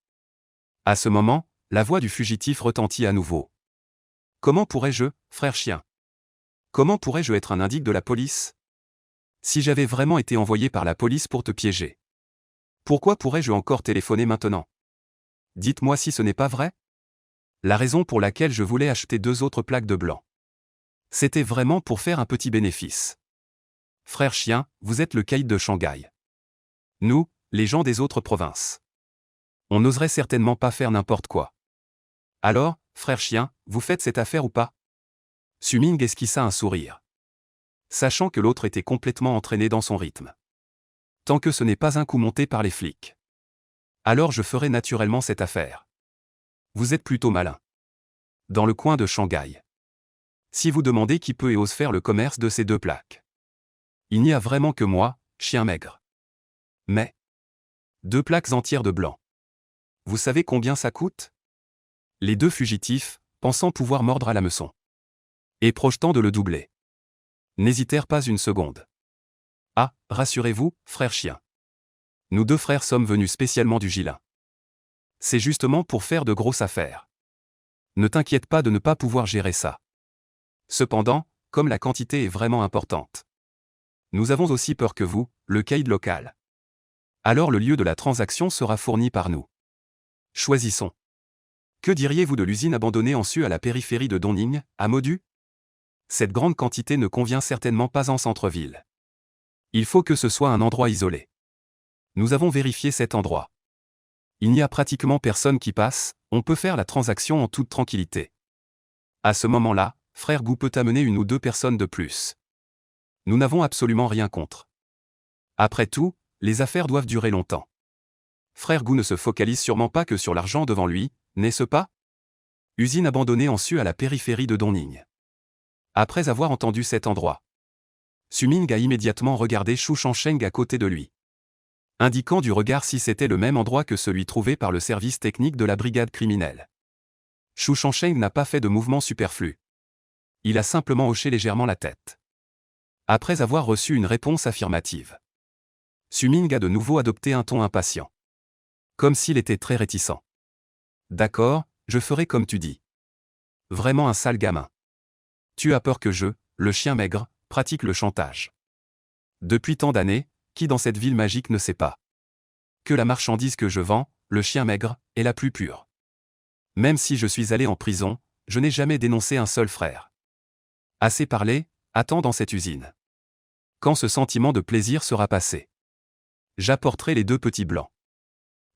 À ce moment, la voix du fugitif retentit à nouveau. Comment pourrais-je, frère chien? Comment pourrais-je être un indique de la police? Si j'avais vraiment été envoyé par la police pour te piéger. Pourquoi pourrais-je encore téléphoner maintenant? Dites-moi si ce n'est pas vrai? La raison pour laquelle je voulais acheter 2 autres plaques de blanc. C'était vraiment pour faire un petit bénéfice. Frère chien, vous êtes le caïd de Shanghai. Nous, les gens des autres provinces. On n'oserait certainement pas faire n'importe quoi. Alors, frère chien, vous faites cette affaire ou pas? Su-Ming esquissa un sourire. Sachant que l'autre était complètement entraîné dans son rythme. Tant que ce n'est pas un coup monté par les flics. Alors je ferai naturellement cette affaire. Vous êtes plutôt malin. Dans le coin de Shanghai. Si vous demandez qui peut et ose faire le commerce de ces 2 plaques. Il n'y a vraiment que moi, chien maigre. Mais 2 plaques entières de blanc. Vous savez combien ça coûte? Les 2 fugitifs, pensant pouvoir mordre à l'hameçon. Et projetant de le doubler. N'hésitèrent pas une seconde. Ah, rassurez-vous, frère chien. Nous 2 frères sommes venus spécialement du Jilin. C'est justement pour faire de grosses affaires. Ne t'inquiète pas de ne pas pouvoir gérer ça. Cependant, comme la quantité est vraiment importante. Nous avons aussi peur que vous, le caïd local. Alors le lieu de la transaction sera fourni par nous. Choisissons. Que diriez-vous de l'usine abandonnée en Su à la périphérie de Dongning, à Modu? Cette grande quantité ne convient certainement pas en centre-ville. Il faut que ce soit un endroit isolé. Nous avons vérifié cet endroit. Il n'y a pratiquement personne qui passe, on peut faire la transaction en toute tranquillité. À ce moment-là, frère Gu peut amener 1 ou 2 personnes de plus. Nous n'avons absolument rien contre. Après tout, les affaires doivent durer longtemps. Frère Gu ne se focalise sûrement pas que sur l'argent devant lui, n'est-ce pas? Usine abandonnée en Su à la périphérie de Dongning. Après avoir entendu cet endroit, Su-Ming a immédiatement regardé Shu Shansheng à côté de lui. Indiquant du regard si c'était le même endroit que celui trouvé par le service technique de la brigade criminelle. Shu Shansheng n'a pas fait de mouvement superflu. Il a simplement hoché légèrement la tête. Après avoir reçu une réponse affirmative, Su-Ming a de nouveau adopté un ton impatient. Comme s'il était très réticent. D'accord, je ferai comme tu dis. Vraiment un sale gamin. Tu as peur que je, le chien maigre, pratique le chantage. Depuis tant d'années, qui dans cette ville magique ne sait pas que la marchandise que je vends, le chien maigre, est la plus pure. Même si je suis allé en prison, je n'ai jamais dénoncé un seul frère. Assez parlé, attends dans cette usine. Quand ce sentiment de plaisir sera passé, j'apporterai les 2 petits blancs.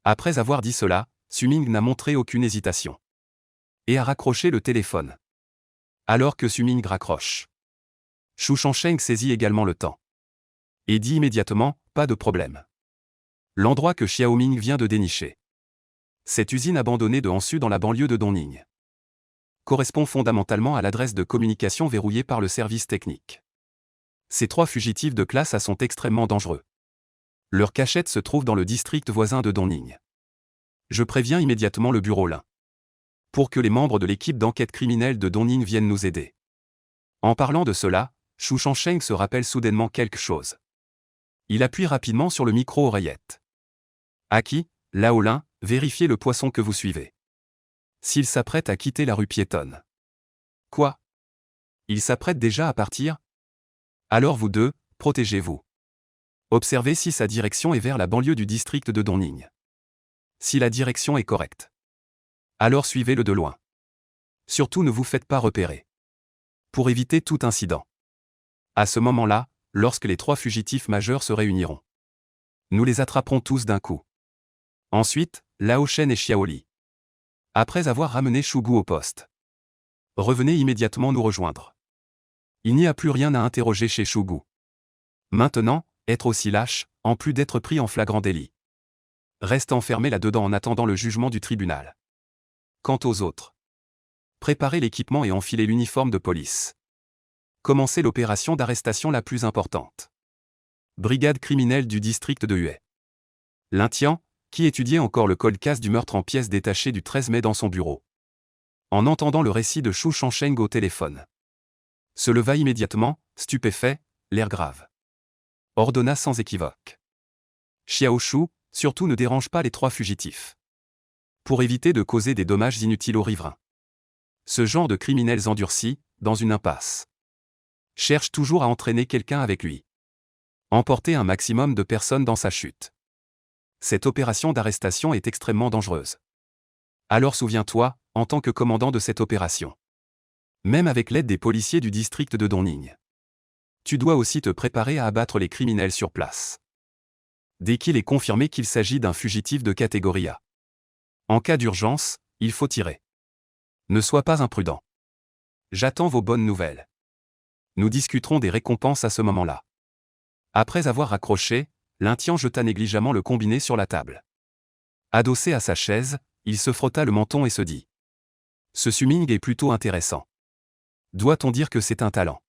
Après avoir dit cela, Su-Ming n'a montré aucune hésitation. Et a raccroché le téléphone. Alors que Su-Ming raccroche, Shu Shansheng saisit également le temps. Et dit immédiatement, pas de problème. L'endroit que Xiaoming vient de dénicher. Cette usine abandonnée de Hansu dans la banlieue de Dongning correspond fondamentalement à l'adresse de communication verrouillée par le service technique. Ces 3 fugitifs de classe A sont extrêmement dangereux. Leur cachette se trouve dans le district voisin de Dongning. Je préviens immédiatement le bureau Lin. Pour que les membres de l'équipe d'enquête criminelle de Dongning viennent nous aider. En parlant de cela, Shu Shansheng se rappelle soudainement quelque chose. Il appuie rapidement sur le micro-oreillette. Aki, Lao Lin, vérifiez le poisson que vous suivez. S'il s'apprête à quitter la rue piétonne. Quoi? Il s'apprête déjà à partir? Alors vous 2, protégez-vous. Observez si sa direction est vers la banlieue du district de Dongning. Si la direction est correcte, alors suivez-le de loin. Surtout ne vous faites pas repérer. Pour éviter tout incident. À ce moment-là, lorsque les 3 fugitifs majeurs se réuniront, nous les attraperons tous d'un coup. Ensuite, Lao Shen et Xiaoli. Après avoir ramené Shu Gu au poste, revenez immédiatement nous rejoindre. Il n'y a plus rien à interroger chez Shu Gu. Maintenant, être aussi lâche, en plus d'être pris en flagrant délit. Reste enfermé là-dedans en attendant le jugement du tribunal. Quant aux autres, préparez l'équipement et enfilez l'uniforme de police. Commencez l'opération d'arrestation la plus importante. Brigade criminelle du district de Hue. L'Intian, qui étudiait encore le cold case du meurtre en pièces détachées du 13 mai dans son bureau. En entendant le récit de Shu Shansheng au téléphone, Se leva immédiatement, stupéfait, l'air grave. Ordonna sans équivoque. Xiaoshu, surtout ne dérange pas les 3 fugitifs. Pour éviter de causer des dommages inutiles aux riverains. Ce genre de criminels endurcis, dans une impasse, cherche toujours à entraîner quelqu'un avec lui. Emporter un maximum de personnes dans sa chute. Cette opération d'arrestation est extrêmement dangereuse. Alors souviens-toi, en tant que commandant de cette opération. Même avec l'aide des policiers du district de Dongning. Tu dois aussi te préparer à abattre les criminels sur place. Dès qu'il est confirmé qu'il s'agit d'un fugitif de catégorie A. En cas d'urgence, il faut tirer. Ne sois pas imprudent. J'attends vos bonnes nouvelles. Nous discuterons des récompenses à ce moment-là. Après avoir raccroché, l'Indien jeta négligemment le combiné sur la table. Adossé à sa chaise, il se frotta le menton et se dit. Ce Suming est plutôt intéressant. Doit-on dire que c'est un talent?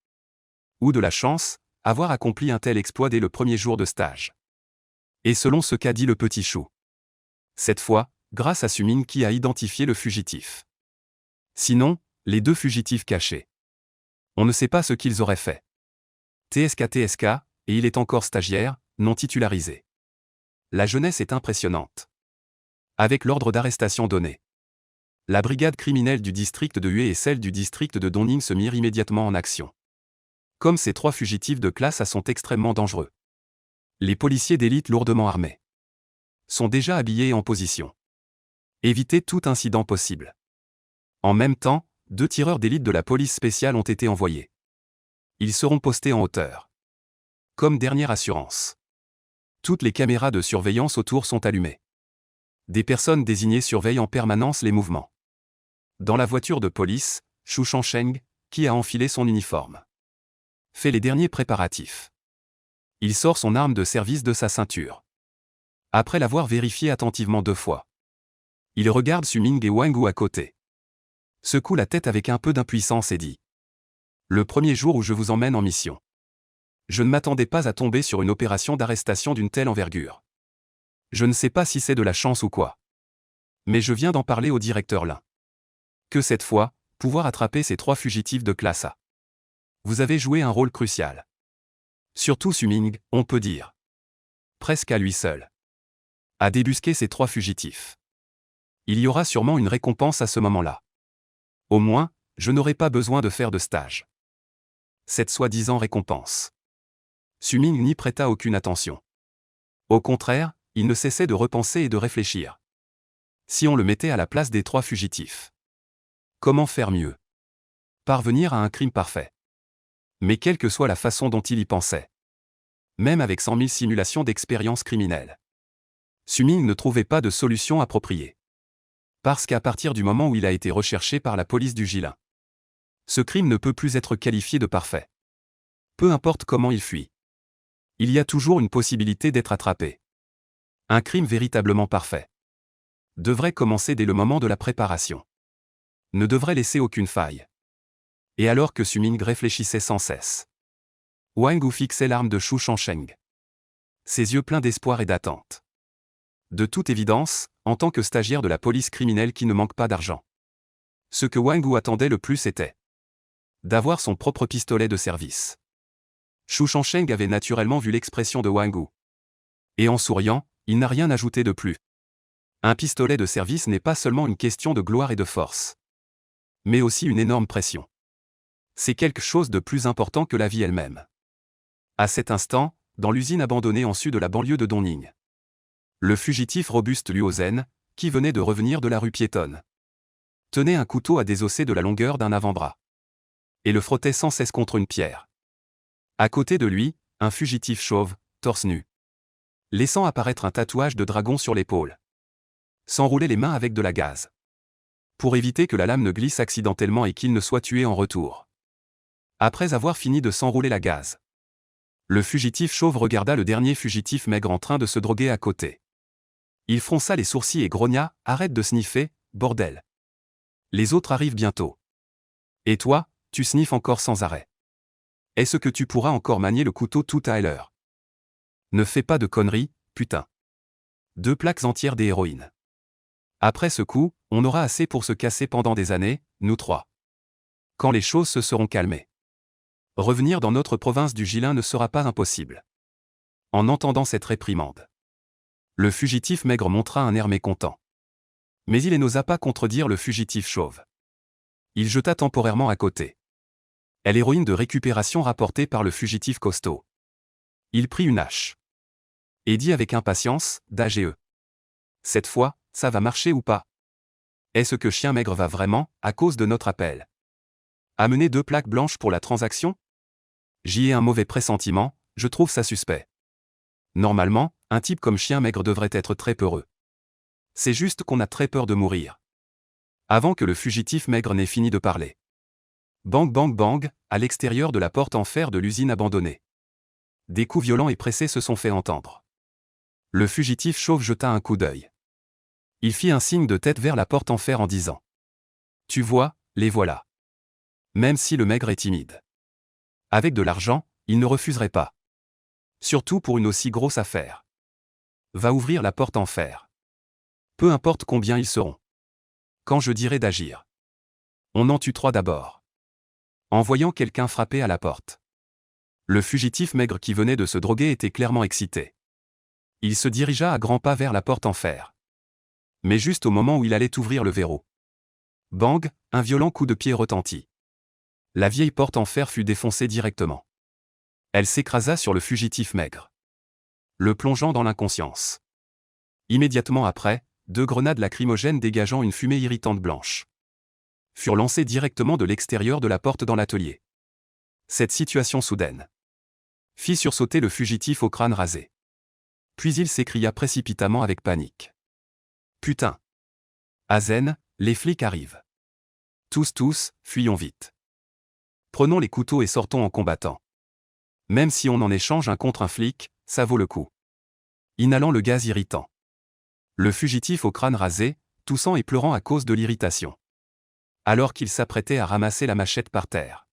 Ou de la chance, avoir accompli un tel exploit dès le premier jour de stage. Et selon ce qu'a dit le petit chou. Cette fois, grâce à Suming qui a identifié le fugitif. Sinon, les 2 fugitifs cachés. On ne sait pas ce qu'ils auraient fait. TSK, et il est encore stagiaire, non titularisé. La jeunesse est impressionnante. Avec l'ordre d'arrestation donné. La brigade criminelle du district de Hue et celle du district de Dongning se mirent immédiatement en action. Comme ces 3 fugitifs de classe A sont extrêmement dangereux. Les policiers d'élite lourdement armés sont déjà habillés et en position. Éviter tout incident possible. En même temps, 2 tireurs d'élite de la police spéciale ont été envoyés. Ils seront postés en hauteur. Comme dernière assurance. Toutes les caméras de surveillance autour sont allumées. Des personnes désignées surveillent en permanence les mouvements. Dans la voiture de police, Shu Shangsheng, qui a enfilé son uniforme, fait les derniers préparatifs. Il sort son arme de service de sa ceinture. Après l'avoir vérifié attentivement 2 fois. Il regarde Suming et Wang Wu à côté. Secoue la tête avec un peu d'impuissance et dit. Le premier jour où je vous emmène en mission. Je ne m'attendais pas à tomber sur une opération d'arrestation d'une telle envergure. Je ne sais pas si c'est de la chance ou quoi. Mais je viens d'en parler au directeur Lin. Que cette fois, pouvoir attraper ces 3 fugitifs de classe A. Vous avez joué un rôle crucial. Surtout Suming, on peut dire. Presque à lui seul. A débusqué ces 3 fugitifs. Il y aura sûrement une récompense à ce moment-là. Au moins, je n'aurai pas besoin de faire de stage. Cette soi-disant récompense. Suming n'y prêta aucune attention. Au contraire, il ne cessait de repenser et de réfléchir. Si on le mettait à la place des 3 fugitifs. Comment faire mieux? Parvenir à un crime parfait. Mais quelle que soit la façon dont il y pensait. Même avec 100 000 simulations d'expérience criminelle. Suming ne trouvait pas de solution appropriée. Parce qu'à partir du moment où il a été recherché par la police du Jilin, ce crime ne peut plus être qualifié de parfait. Peu importe comment il fuit. Il y a toujours une possibilité d'être attrapé. Un crime véritablement parfait devrait commencer dès le moment de la préparation. Ne devrait laisser aucune faille. Et alors que Suming réfléchissait sans cesse, Wang Wu fixait l'arme de Shu Shangsheng. Ses yeux pleins d'espoir et d'attente. De toute évidence, en tant que stagiaire de la police criminelle qui ne manque pas d'argent. Ce que Wang Wu attendait le plus était d'avoir son propre pistolet de service. Shu Shangsheng avait naturellement vu l'expression de Wang Wu. Et en souriant, il n'a rien ajouté de plus. Un pistolet de service n'est pas seulement une question de gloire et de force. Mais aussi une énorme pression. C'est quelque chose de plus important que la vie elle-même. À cet instant, dans l'usine abandonnée en sud de la banlieue de Dongning. Le fugitif robuste Luo Zhen, qui venait de revenir de la rue piétonne, tenait un couteau à désosser de la longueur d'un avant-bras. Et le frottait sans cesse contre une pierre. À côté de lui, un fugitif chauve, torse nu. Laissant apparaître un tatouage de dragon sur l'épaule. S'enroulait les mains avec de la gaze. Pour éviter que la lame ne glisse accidentellement et qu'il ne soit tué en retour. Après avoir fini de s'enrouler la gaze. Le fugitif chauve regarda le dernier fugitif maigre en train de se droguer à côté. Il fronça les sourcils et grogna, arrête de sniffer, bordel. Les autres arrivent bientôt. Et toi, tu sniffes encore sans arrêt. Est-ce que tu pourras encore manier le couteau tout à l'heure? Ne fais pas de conneries, putain. 2 plaques entières d'héroïne. Après ce coup, on aura assez pour se casser pendant des années, nous 3. Quand les choses se seront calmées. Revenir dans notre province du Jilin ne sera pas impossible. En entendant cette réprimande, le fugitif maigre montra un air mécontent. Mais il n'osa pas contredire le fugitif chauve. Il jeta temporairement à côté. Elle héroïne de récupération rapportée par le fugitif costaud. Il prit une hache. Et dit avec impatience, d'AGE. Cette fois, ça va marcher ou pas? Est-ce que Chien Maigre va vraiment, à cause de notre appel, amener 2 plaques blanches pour la transaction? J'y ai un mauvais pressentiment, je trouve ça suspect. Normalement, un type comme Chien Maigre devrait être très peureux. C'est juste qu'on a très peur de mourir. Avant que le fugitif maigre n'ait fini de parler. Bang bang bang, à l'extérieur de la porte en fer de l'usine abandonnée. Des coups violents et pressés se sont fait entendre. Le fugitif chauve jeta un coup d'œil. Il fit un signe de tête vers la porte en fer en disant: Tu vois, les voilà. Même si le maigre est timide. Avec de l'argent, il ne refuserait pas. Surtout pour une aussi grosse affaire. Va ouvrir la porte en fer. Peu importe combien ils seront. Quand je dirai d'agir. On en tue 3 d'abord. En voyant quelqu'un frapper à la porte. Le fugitif maigre qui venait de se droguer était clairement excité. Il se dirigea à grands pas vers la porte en fer. Mais juste au moment où il allait ouvrir le verrou. Bang, un violent coup de pied retentit. La vieille porte en fer fut défoncée directement. Elle s'écrasa sur le fugitif maigre, le plongeant dans l'inconscience. Immédiatement après, 2 grenades lacrymogènes dégageant une fumée irritante blanche furent lancées directement de l'extérieur de la porte dans l'atelier. Cette situation soudaine fit sursauter le fugitif au crâne rasé. Puis il s'écria précipitamment avec panique. Putain! Azen, les flics arrivent. Tous, fuyons vite. Prenons les couteaux et sortons en combattant. Même si on en échange un contre un flic, ça vaut le coup. Inhalant le gaz irritant. Le fugitif au crâne rasé, toussant et pleurant à cause de l'irritation. Alors qu'il s'apprêtait à ramasser la machette par terre.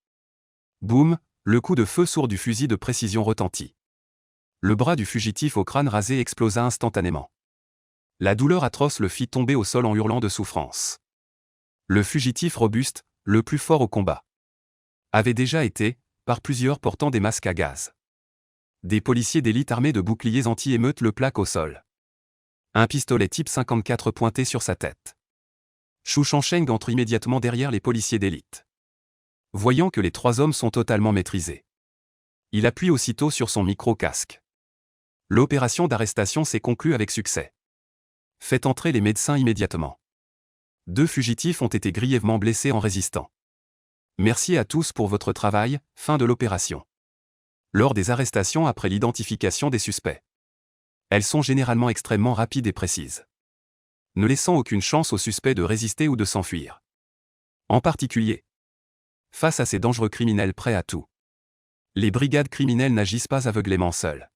Boum, le coup de feu sourd du fusil de précision retentit. Le bras du fugitif au crâne rasé explosa instantanément. La douleur atroce le fit tomber au sol en hurlant de souffrance. Le fugitif robuste, le plus fort au combat, avait déjà été, par plusieurs portant des masques à gaz. Des policiers d'élite armés de boucliers anti-émeute le plaquent au sol. Un pistolet type 54 pointé sur sa tête. Xu Shangsheng entre immédiatement derrière les policiers d'élite. Voyant que les 3 hommes sont totalement maîtrisés, il appuie aussitôt sur son micro-casque. L'opération d'arrestation s'est conclue avec succès. Faites entrer les médecins immédiatement. 2 fugitifs ont été grièvement blessés en résistant. Merci à tous pour votre travail, fin de l'opération. Lors des arrestations après l'identification des suspects. Elles sont généralement extrêmement rapides et précises, ne laissant aucune chance aux suspects de résister ou de s'enfuir. En particulier, face à ces dangereux criminels prêts à tout. Les brigades criminelles n'agissent pas aveuglément seules.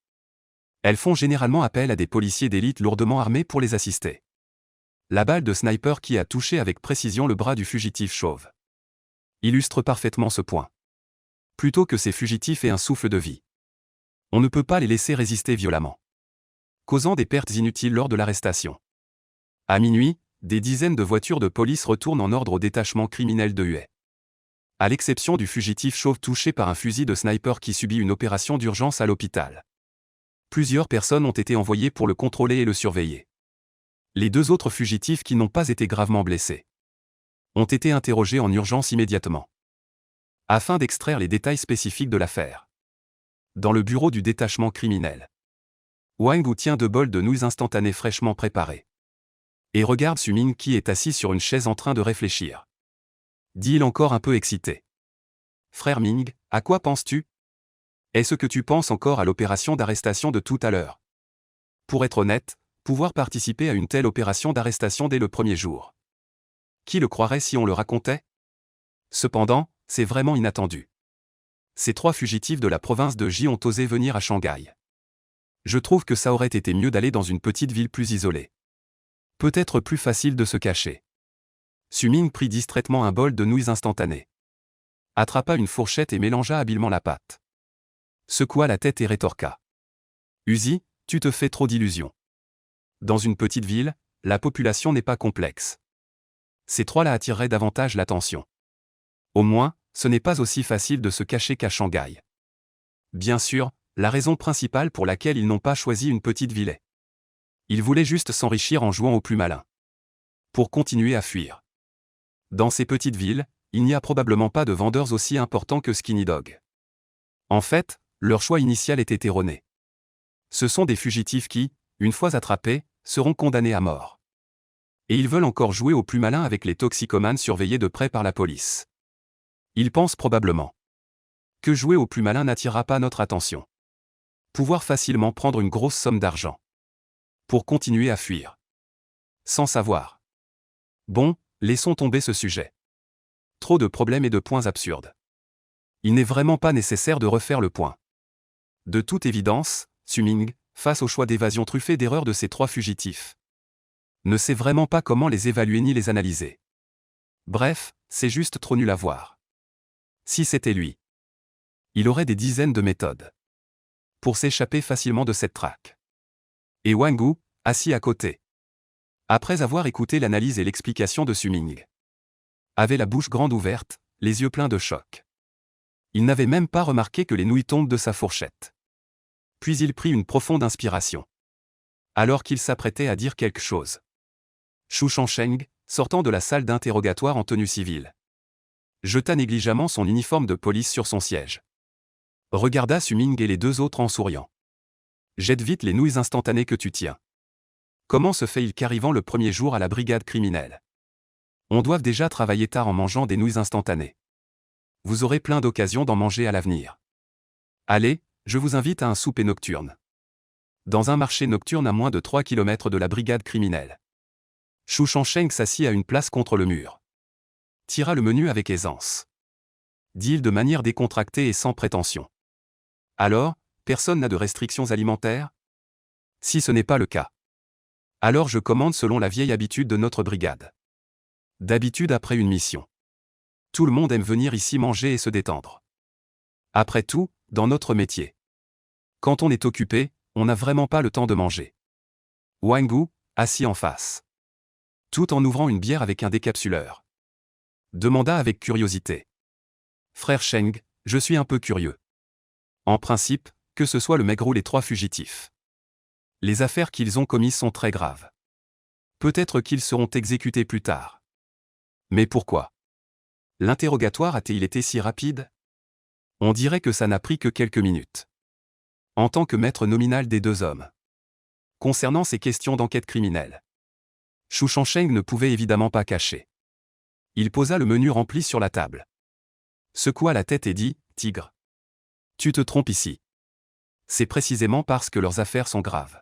Elles font généralement appel à des policiers d'élite lourdement armés pour les assister. La balle de sniper qui a touché avec précision le bras du fugitif chauve illustre parfaitement ce point. Plutôt que ces fugitifs aient un souffle de vie, on ne peut pas les laisser résister violemment, causant des pertes inutiles lors de l'arrestation. À minuit, des dizaines de voitures de police retournent en ordre au détachement criminel de Huey. À l'exception du fugitif chauve touché par un fusil de sniper qui subit une opération d'urgence à l'hôpital. Plusieurs personnes ont été envoyées pour le contrôler et le surveiller. Les 2 autres fugitifs qui n'ont pas été gravement blessés ont été interrogés en urgence immédiatement, afin d'extraire les détails spécifiques de l'affaire. Dans le bureau du détachement criminel, Wang Wu tient 2 bols de nouilles instantanées fraîchement préparées. Et regarde Su Ming qui est assis sur une chaise en train de réfléchir. Dit-il encore un peu excité. Frère Ming, à quoi penses-tu? Est-ce que tu penses encore à l'opération d'arrestation de tout à l'heure? Pour être honnête, pouvoir participer à une telle opération d'arrestation dès le premier jour. Qui le croirait si on le racontait? Cependant, c'est vraiment inattendu. Ces 3 fugitifs de la province de Ji ont osé venir à Shanghai. Je trouve que ça aurait été mieux d'aller dans une petite ville plus isolée. Peut-être plus facile de se cacher. Su Ming prit distraitement un bol de nouilles instantanées. Attrapa une fourchette et mélangea habilement la pâte. Secoua la tête et rétorqua. Uzi, tu te fais trop d'illusions. Dans une petite ville, la population n'est pas complexe. Ces 3-là attireraient davantage l'attention. Au moins, ce n'est pas aussi facile de se cacher qu'à Shanghai. Bien sûr, la raison principale pour laquelle ils n'ont pas choisi une petite ville est. Ils voulaient juste s'enrichir en jouant au plus malin. Pour continuer à fuir. Dans ces petites villes, il n'y a probablement pas de vendeurs aussi importants que Skinny Dog. En fait, leur choix initial était erroné. Ce sont des fugitifs qui, une fois attrapés, seront condamnés à mort. Et ils veulent encore jouer au plus malin avec les toxicomanes surveillés de près par la police. Ils pensent probablement que jouer au plus malin n'attirera pas notre attention. Pouvoir facilement prendre une grosse somme d'argent. Pour continuer à fuir. Sans savoir. Bon, laissons tomber ce sujet. Trop de problèmes et de points absurdes. Il n'est vraiment pas nécessaire de refaire le point. De toute évidence, Su-ming, face au choix d'évasion truffé d'erreurs de ces trois fugitifs, ne sait vraiment pas comment les évaluer ni les analyser. Bref, c'est juste trop nul à voir. Si c'était lui, il aurait des dizaines de méthodes pour s'échapper facilement de cette traque. Et Wang Gu, assis à côté, après avoir écouté l'analyse et l'explication de Su-ming, avait la bouche grande ouverte, les yeux pleins de choc. Il n'avait même pas remarqué que les nouilles tombent de sa fourchette. Puis il prit une profonde inspiration. Alors qu'il s'apprêtait à dire quelque chose, Shu Changsheng, sortant de la salle d'interrogatoire en tenue civile, jeta négligemment son uniforme de police sur son siège. Regarda Su-ming et les deux autres en souriant. Jette vite les nouilles instantanées que tu tiens. Comment se fait-il qu'arrivant le premier jour à la brigade criminelle, on doive déjà travailler tard en mangeant des nouilles instantanées? Vous aurez plein d'occasions d'en manger à l'avenir. Allez, je vous invite à un souper nocturne. Dans un marché nocturne à moins de 3 km de la brigade criminelle. Shu Changsheng s'assit à une place contre le mur. Tira le menu avec aisance. Dit-il de manière décontractée et sans prétention. Alors, personne n'a de restrictions alimentaires? Si ce n'est pas le cas, alors je commande selon la vieille habitude de notre brigade. D'habitude après une mission. Tout le monde aime venir ici manger et se détendre. Après tout, dans notre métier, quand on est occupé, on n'a vraiment pas le temps de manger. Wang Gu, assis en face, tout en ouvrant une bière avec un décapsuleur, demanda avec curiosité. Frère Cheng, je suis un peu curieux. En principe, que ce soit le maigre ou les trois fugitifs, les affaires qu'ils ont commises sont très graves. Peut-être qu'ils seront exécutés plus tard. Mais pourquoi? L'interrogatoire a-t-il été si rapide? On dirait que ça n'a pris que quelques minutes. En tant que maître nominal des deux hommes. Concernant ces questions d'enquête criminelle, Shu Changsheng ne pouvait évidemment pas cacher. Il posa le menu rempli sur la table. Secoua la tête et dit, « Tigre, tu te trompes ici. C'est précisément parce que leurs affaires sont graves.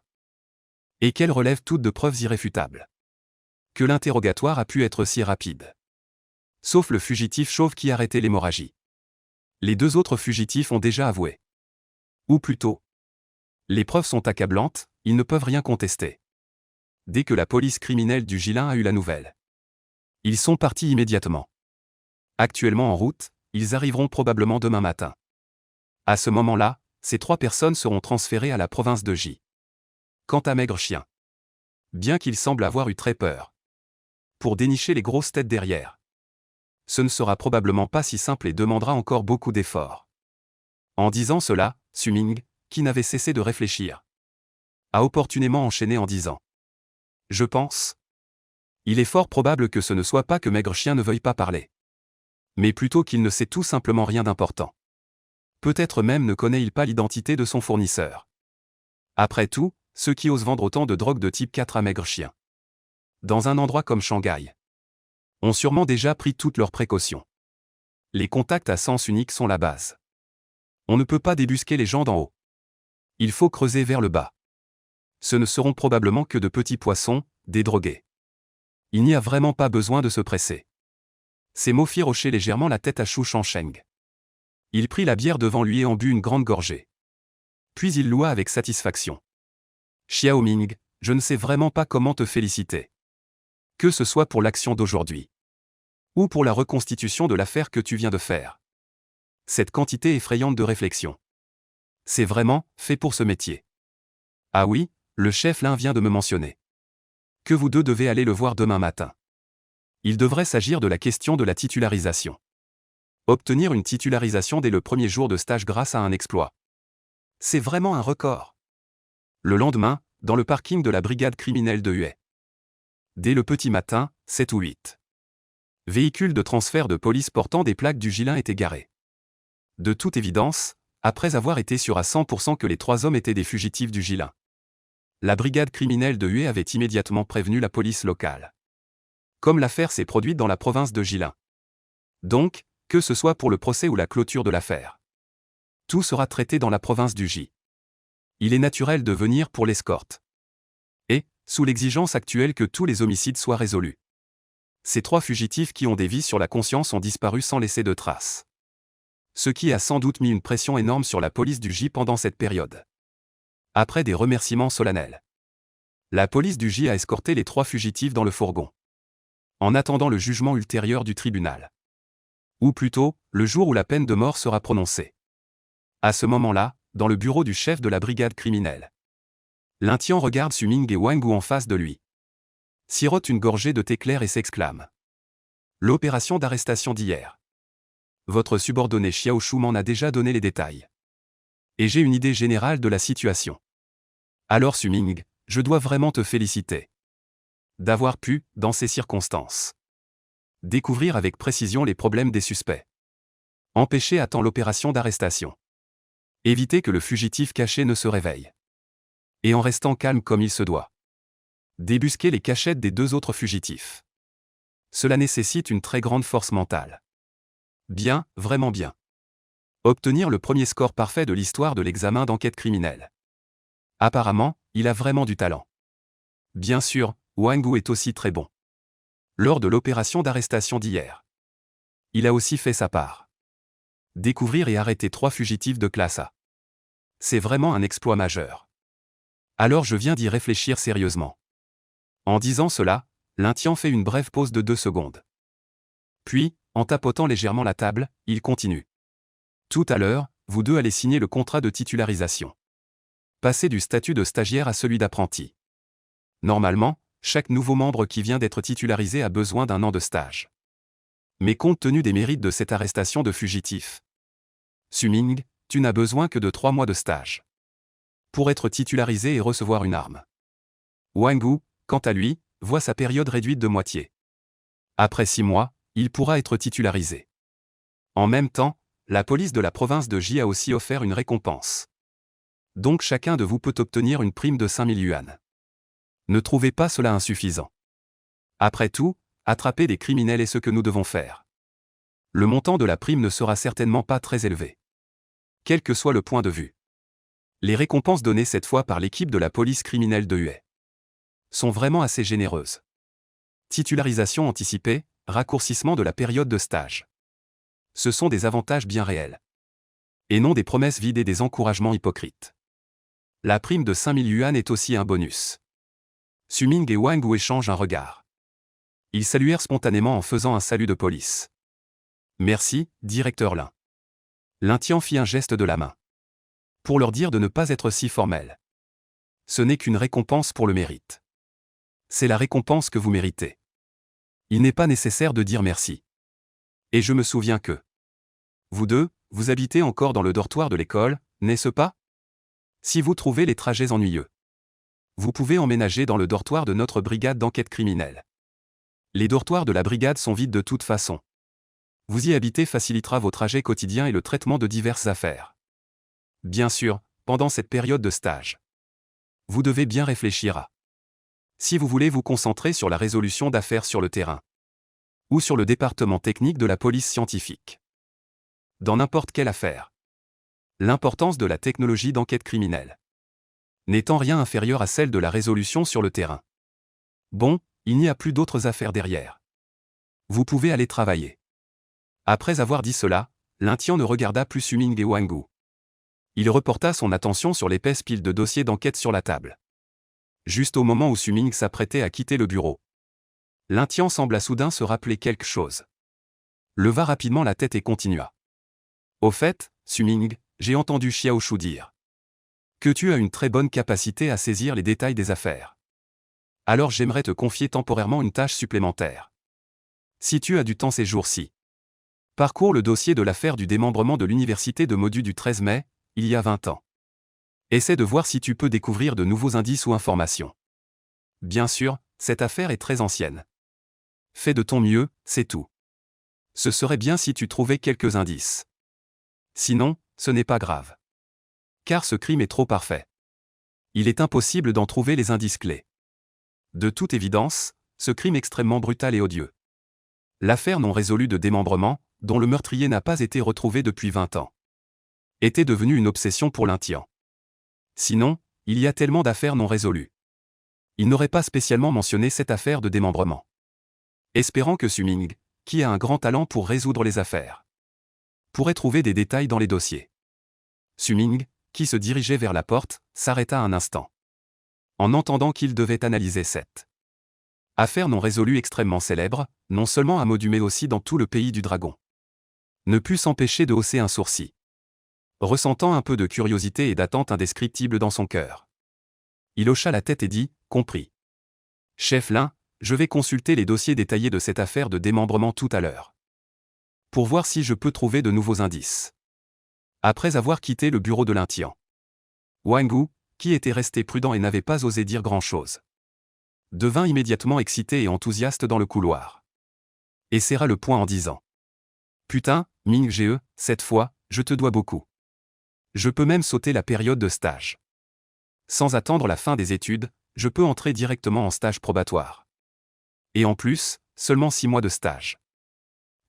Et qu'elles relèvent toutes de preuves irréfutables. Que l'interrogatoire a pu être si rapide. Sauf le fugitif chauve qui arrêtait l'hémorragie. Les deux autres fugitifs ont déjà avoué. Ou plutôt, les preuves sont accablantes, ils ne peuvent rien contester. Dès que la police criminelle du Jilin a eu la nouvelle, ils sont partis immédiatement. Actuellement en route, ils arriveront probablement demain matin. À ce moment-là, ces trois personnes seront transférées à la province de J. Quant à Maigre Chien, bien qu'il semble avoir eu très peur pour dénicher les grosses têtes derrière, ce ne sera probablement pas si simple et demandera encore beaucoup d'efforts. En disant cela, Su-ming, qui n'avait cessé de réfléchir, a opportunément enchaîné en disant « Je pense. Il est fort probable que ce ne soit pas que Maigre Chien ne veuille pas parler, mais plutôt qu'il ne sait tout simplement rien d'important. Peut-être même ne connaît-il pas l'identité de son fournisseur. Après tout, ceux qui osent vendre autant de drogue de type 4 à Maigre Chien, dans un endroit comme Shanghai, ont sûrement déjà pris toutes leurs précautions. Les contacts à sens unique sont la base. On ne peut pas débusquer les gens d'en haut. Il faut creuser vers le bas. Ce ne seront probablement que de petits poissons, des drogués. Il n'y a vraiment pas besoin de se presser. » Ces mots firent hocher légèrement la tête à Shu Changsheng. Il prit la bière devant lui et en but une grande gorgée. Puis il loua avec satisfaction. « Xiao Ming, je ne sais vraiment pas comment te féliciter. Que ce soit pour l'action d'aujourd'hui, ou pour la reconstitution de l'affaire que tu viens de faire. Cette quantité effrayante de réflexion. C'est vraiment fait pour ce métier. Ah oui, le chef Lin vient de me mentionner que vous deux devez aller le voir demain matin. Il devrait s'agir de la question de la titularisation. Obtenir une titularisation dès le premier jour de stage grâce à un exploit. C'est vraiment un record. Le lendemain, dans le parking de la brigade criminelle de Huet. Dès le petit matin, 7 ou 8 véhicules de transfert de police portant des plaques du Gilin étaient garés. De toute évidence, après avoir été sûr à 100% que les 3 hommes étaient des fugitifs du Gilin, la brigade criminelle de Huet avait immédiatement prévenu la police locale. Comme l'affaire s'est produite dans la province de Gilin. Donc, que ce soit pour le procès ou la clôture de l'affaire, tout sera traité dans la province du J. Il est naturel de venir pour l'escorte. Et, sous l'exigence actuelle que tous les homicides soient résolus. Ces 3 fugitifs qui ont des vies sur la conscience ont disparu sans laisser de traces. Ce qui a sans doute mis une pression énorme sur la police du J pendant cette période. Après des remerciements solennels, la police du J a escorté les 3 fugitifs dans le fourgon. En attendant le jugement ultérieur du tribunal. Ou plutôt, le jour où la peine de mort sera prononcée. À ce moment-là, dans le bureau du chef de la brigade criminelle, Lin-Tian regarde Su-Ming et Wang Wu en face de lui. Sirote une gorgée de thé clair et s'exclame. L'opération d'arrestation d'hier. Votre subordonné Xiao Shu m'en a déjà donné les détails. Et j'ai une idée générale de la situation. Alors Su-Ming, je dois vraiment te féliciter. D'avoir pu, dans ces circonstances, découvrir avec précision les problèmes des suspects. Empêcher à temps l'opération d'arrestation. Éviter que le fugitif caché ne se réveille. Et en restant calme comme il se doit. Débusquer les cachettes des 2 autres fugitifs. Cela nécessite une très grande force mentale. Bien, vraiment bien. Obtenir le premier score parfait de l'histoire de l'examen d'enquête criminelle. Apparemment, il a vraiment du talent. Bien sûr, Wang Wu est aussi très bon. Lors de l'opération d'arrestation d'hier, il a aussi fait sa part. Découvrir et arrêter 3 fugitifs de classe A. C'est vraiment un exploit majeur. Alors je viens d'y réfléchir sérieusement. En disant cela, Lin-Tian fait une brève pause de 2 secondes. Puis, en tapotant légèrement la table, il continue. Tout à l'heure, vous 2 allez signer le contrat de titularisation. Passer du statut de stagiaire à celui d'apprenti. Normalement, chaque nouveau membre qui vient d'être titularisé a besoin d'1 an de stage. Mais compte tenu des mérites de cette arrestation de fugitifs, Su-Ming, tu n'as besoin que de 3 mois de stage. Pour être titularisé et recevoir une arme. Wang Wu, quant à lui, voit sa période réduite de moitié. Après 6 mois, il pourra être titularisé. En même temps, la police de la province de J a aussi offert une récompense. Donc chacun de vous peut obtenir une prime de 5000 yuan. Ne trouvez pas cela insuffisant. Après tout, attraper des criminels est ce que nous devons faire. Le montant de la prime ne sera certainement pas très élevé. Quel que soit le point de vue. Les récompenses données cette fois par l'équipe de la police criminelle de Huet sont vraiment assez généreuses. Titularisation anticipée, raccourcissement de la période de stage. Ce sont des avantages bien réels. Et non des promesses vides et des encouragements hypocrites. La prime de 5000 yuan est aussi un bonus. Su-Ming et Wang Wu échangent un regard. Ils saluèrent spontanément en faisant un salut de police. Merci, directeur Lin. Lin-Tian fit un geste de la main. Pour leur dire de ne pas être si formel. Ce n'est qu'une récompense pour le mérite. C'est la récompense que vous méritez. Il n'est pas nécessaire de dire merci. Et je me souviens que vous 2, vous habitez encore dans le dortoir de l'école, n'est-ce pas? Si vous trouvez les trajets ennuyeux, vous pouvez emménager dans le dortoir de notre brigade d'enquête criminelle. Les dortoirs de la brigade sont vides de toute façon. Vous y habiter facilitera vos trajets quotidiens et le traitement de diverses affaires. Bien sûr, pendant cette période de stage, vous devez bien réfléchir à si vous voulez vous concentrer sur la résolution d'affaires sur le terrain ou sur le département technique de la police scientifique. Dans n'importe quelle affaire, l'importance de la technologie d'enquête criminelle n'étant rien inférieure à celle de la résolution sur le terrain. Bon, il n'y a plus d'autres affaires derrière. Vous pouvez aller travailler. Après avoir dit cela, Lin-Tian ne regarda plus Su-Ming et Wang Wu. Il reporta son attention sur l'épaisse pile de dossiers d'enquête sur la table. Juste au moment où Su-Ming s'apprêtait à quitter le bureau, Lin-Tian sembla soudain se rappeler quelque chose. Leva rapidement la tête et continua. Au fait, Su-Ming, j'ai entendu Xiao Shu dire que tu as une très bonne capacité à saisir les détails des affaires. Alors j'aimerais te confier temporairement une tâche supplémentaire. Si tu as du temps ces jours-ci, Parcours le dossier de l'affaire du démembrement de l'université de Modu du 13 mai, il y a 20 ans. Essaie de voir si tu peux découvrir de nouveaux indices ou informations. Bien sûr, cette affaire est très ancienne. Fais de ton mieux, c'est tout. Ce serait bien si tu trouvais quelques indices. Sinon, ce n'est pas grave. Car ce crime est trop parfait. Il est impossible d'en trouver les indices clés. De toute évidence, ce crime extrêmement brutal et odieux. L'affaire non résolue de démembrement, dont le meurtrier n'a pas été retrouvé depuis 20 ans, était devenue une obsession pour l'Intian. Sinon, il y a tellement d'affaires non résolues. Il n'aurait pas spécialement mentionné cette affaire de démembrement. Espérant que Suming, qui a un grand talent pour résoudre les affaires, pourrait trouver des détails dans les dossiers. Suming, qui se dirigeait vers la porte, s'arrêta un instant. En entendant qu'il devait analyser cette affaire non résolue extrêmement célèbre, non seulement à Modu mais aussi dans tout le pays du dragon, ne put s'empêcher de hausser un sourcil, ressentant un peu de curiosité et d'attente indescriptible dans son cœur. Il hocha la tête et dit, « Compris. Chef Lin, je vais consulter les dossiers détaillés de cette affaire de démembrement tout à l'heure, pour voir si je peux trouver de nouveaux indices. » Après avoir quitté le bureau de l'Intian, Wang Wu, qui était resté prudent et n'avait pas osé dire grand-chose, devint immédiatement excité et enthousiaste dans le couloir, et serra le poing en disant, « Putain, Ming Ge, cette fois, je te dois beaucoup. Je peux même sauter la période de stage. Sans attendre la fin des études, je peux entrer directement en stage probatoire. Et en plus, seulement 6 mois de stage.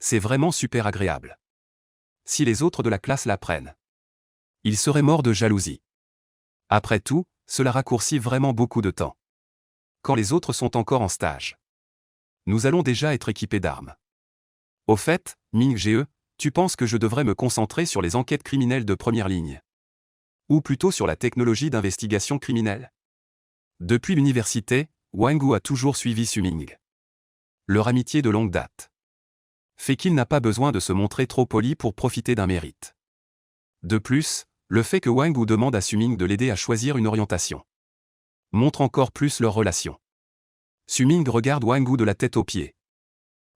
C'est vraiment super agréable. Si les autres de la classe l'apprennent, ils seraient morts de jalousie. Après tout, cela raccourcit vraiment beaucoup de temps. Quand les autres sont encore en stage, nous allons déjà être équipés d'armes. Au fait, Ming Ge, tu penses que je devrais me concentrer sur les enquêtes criminelles de première ligne? Ou plutôt sur la technologie d'investigation criminelle? » Depuis l'université, Wang Wu a toujours suivi Suming. Leur amitié de longue date fait qu'il n'a pas besoin de se montrer trop poli pour profiter d'un mérite. De plus, le fait que Wang Wu demande à Suming de l'aider à choisir une orientation montre encore plus leur relation. Suming regarde Wang Wu de la tête aux pieds.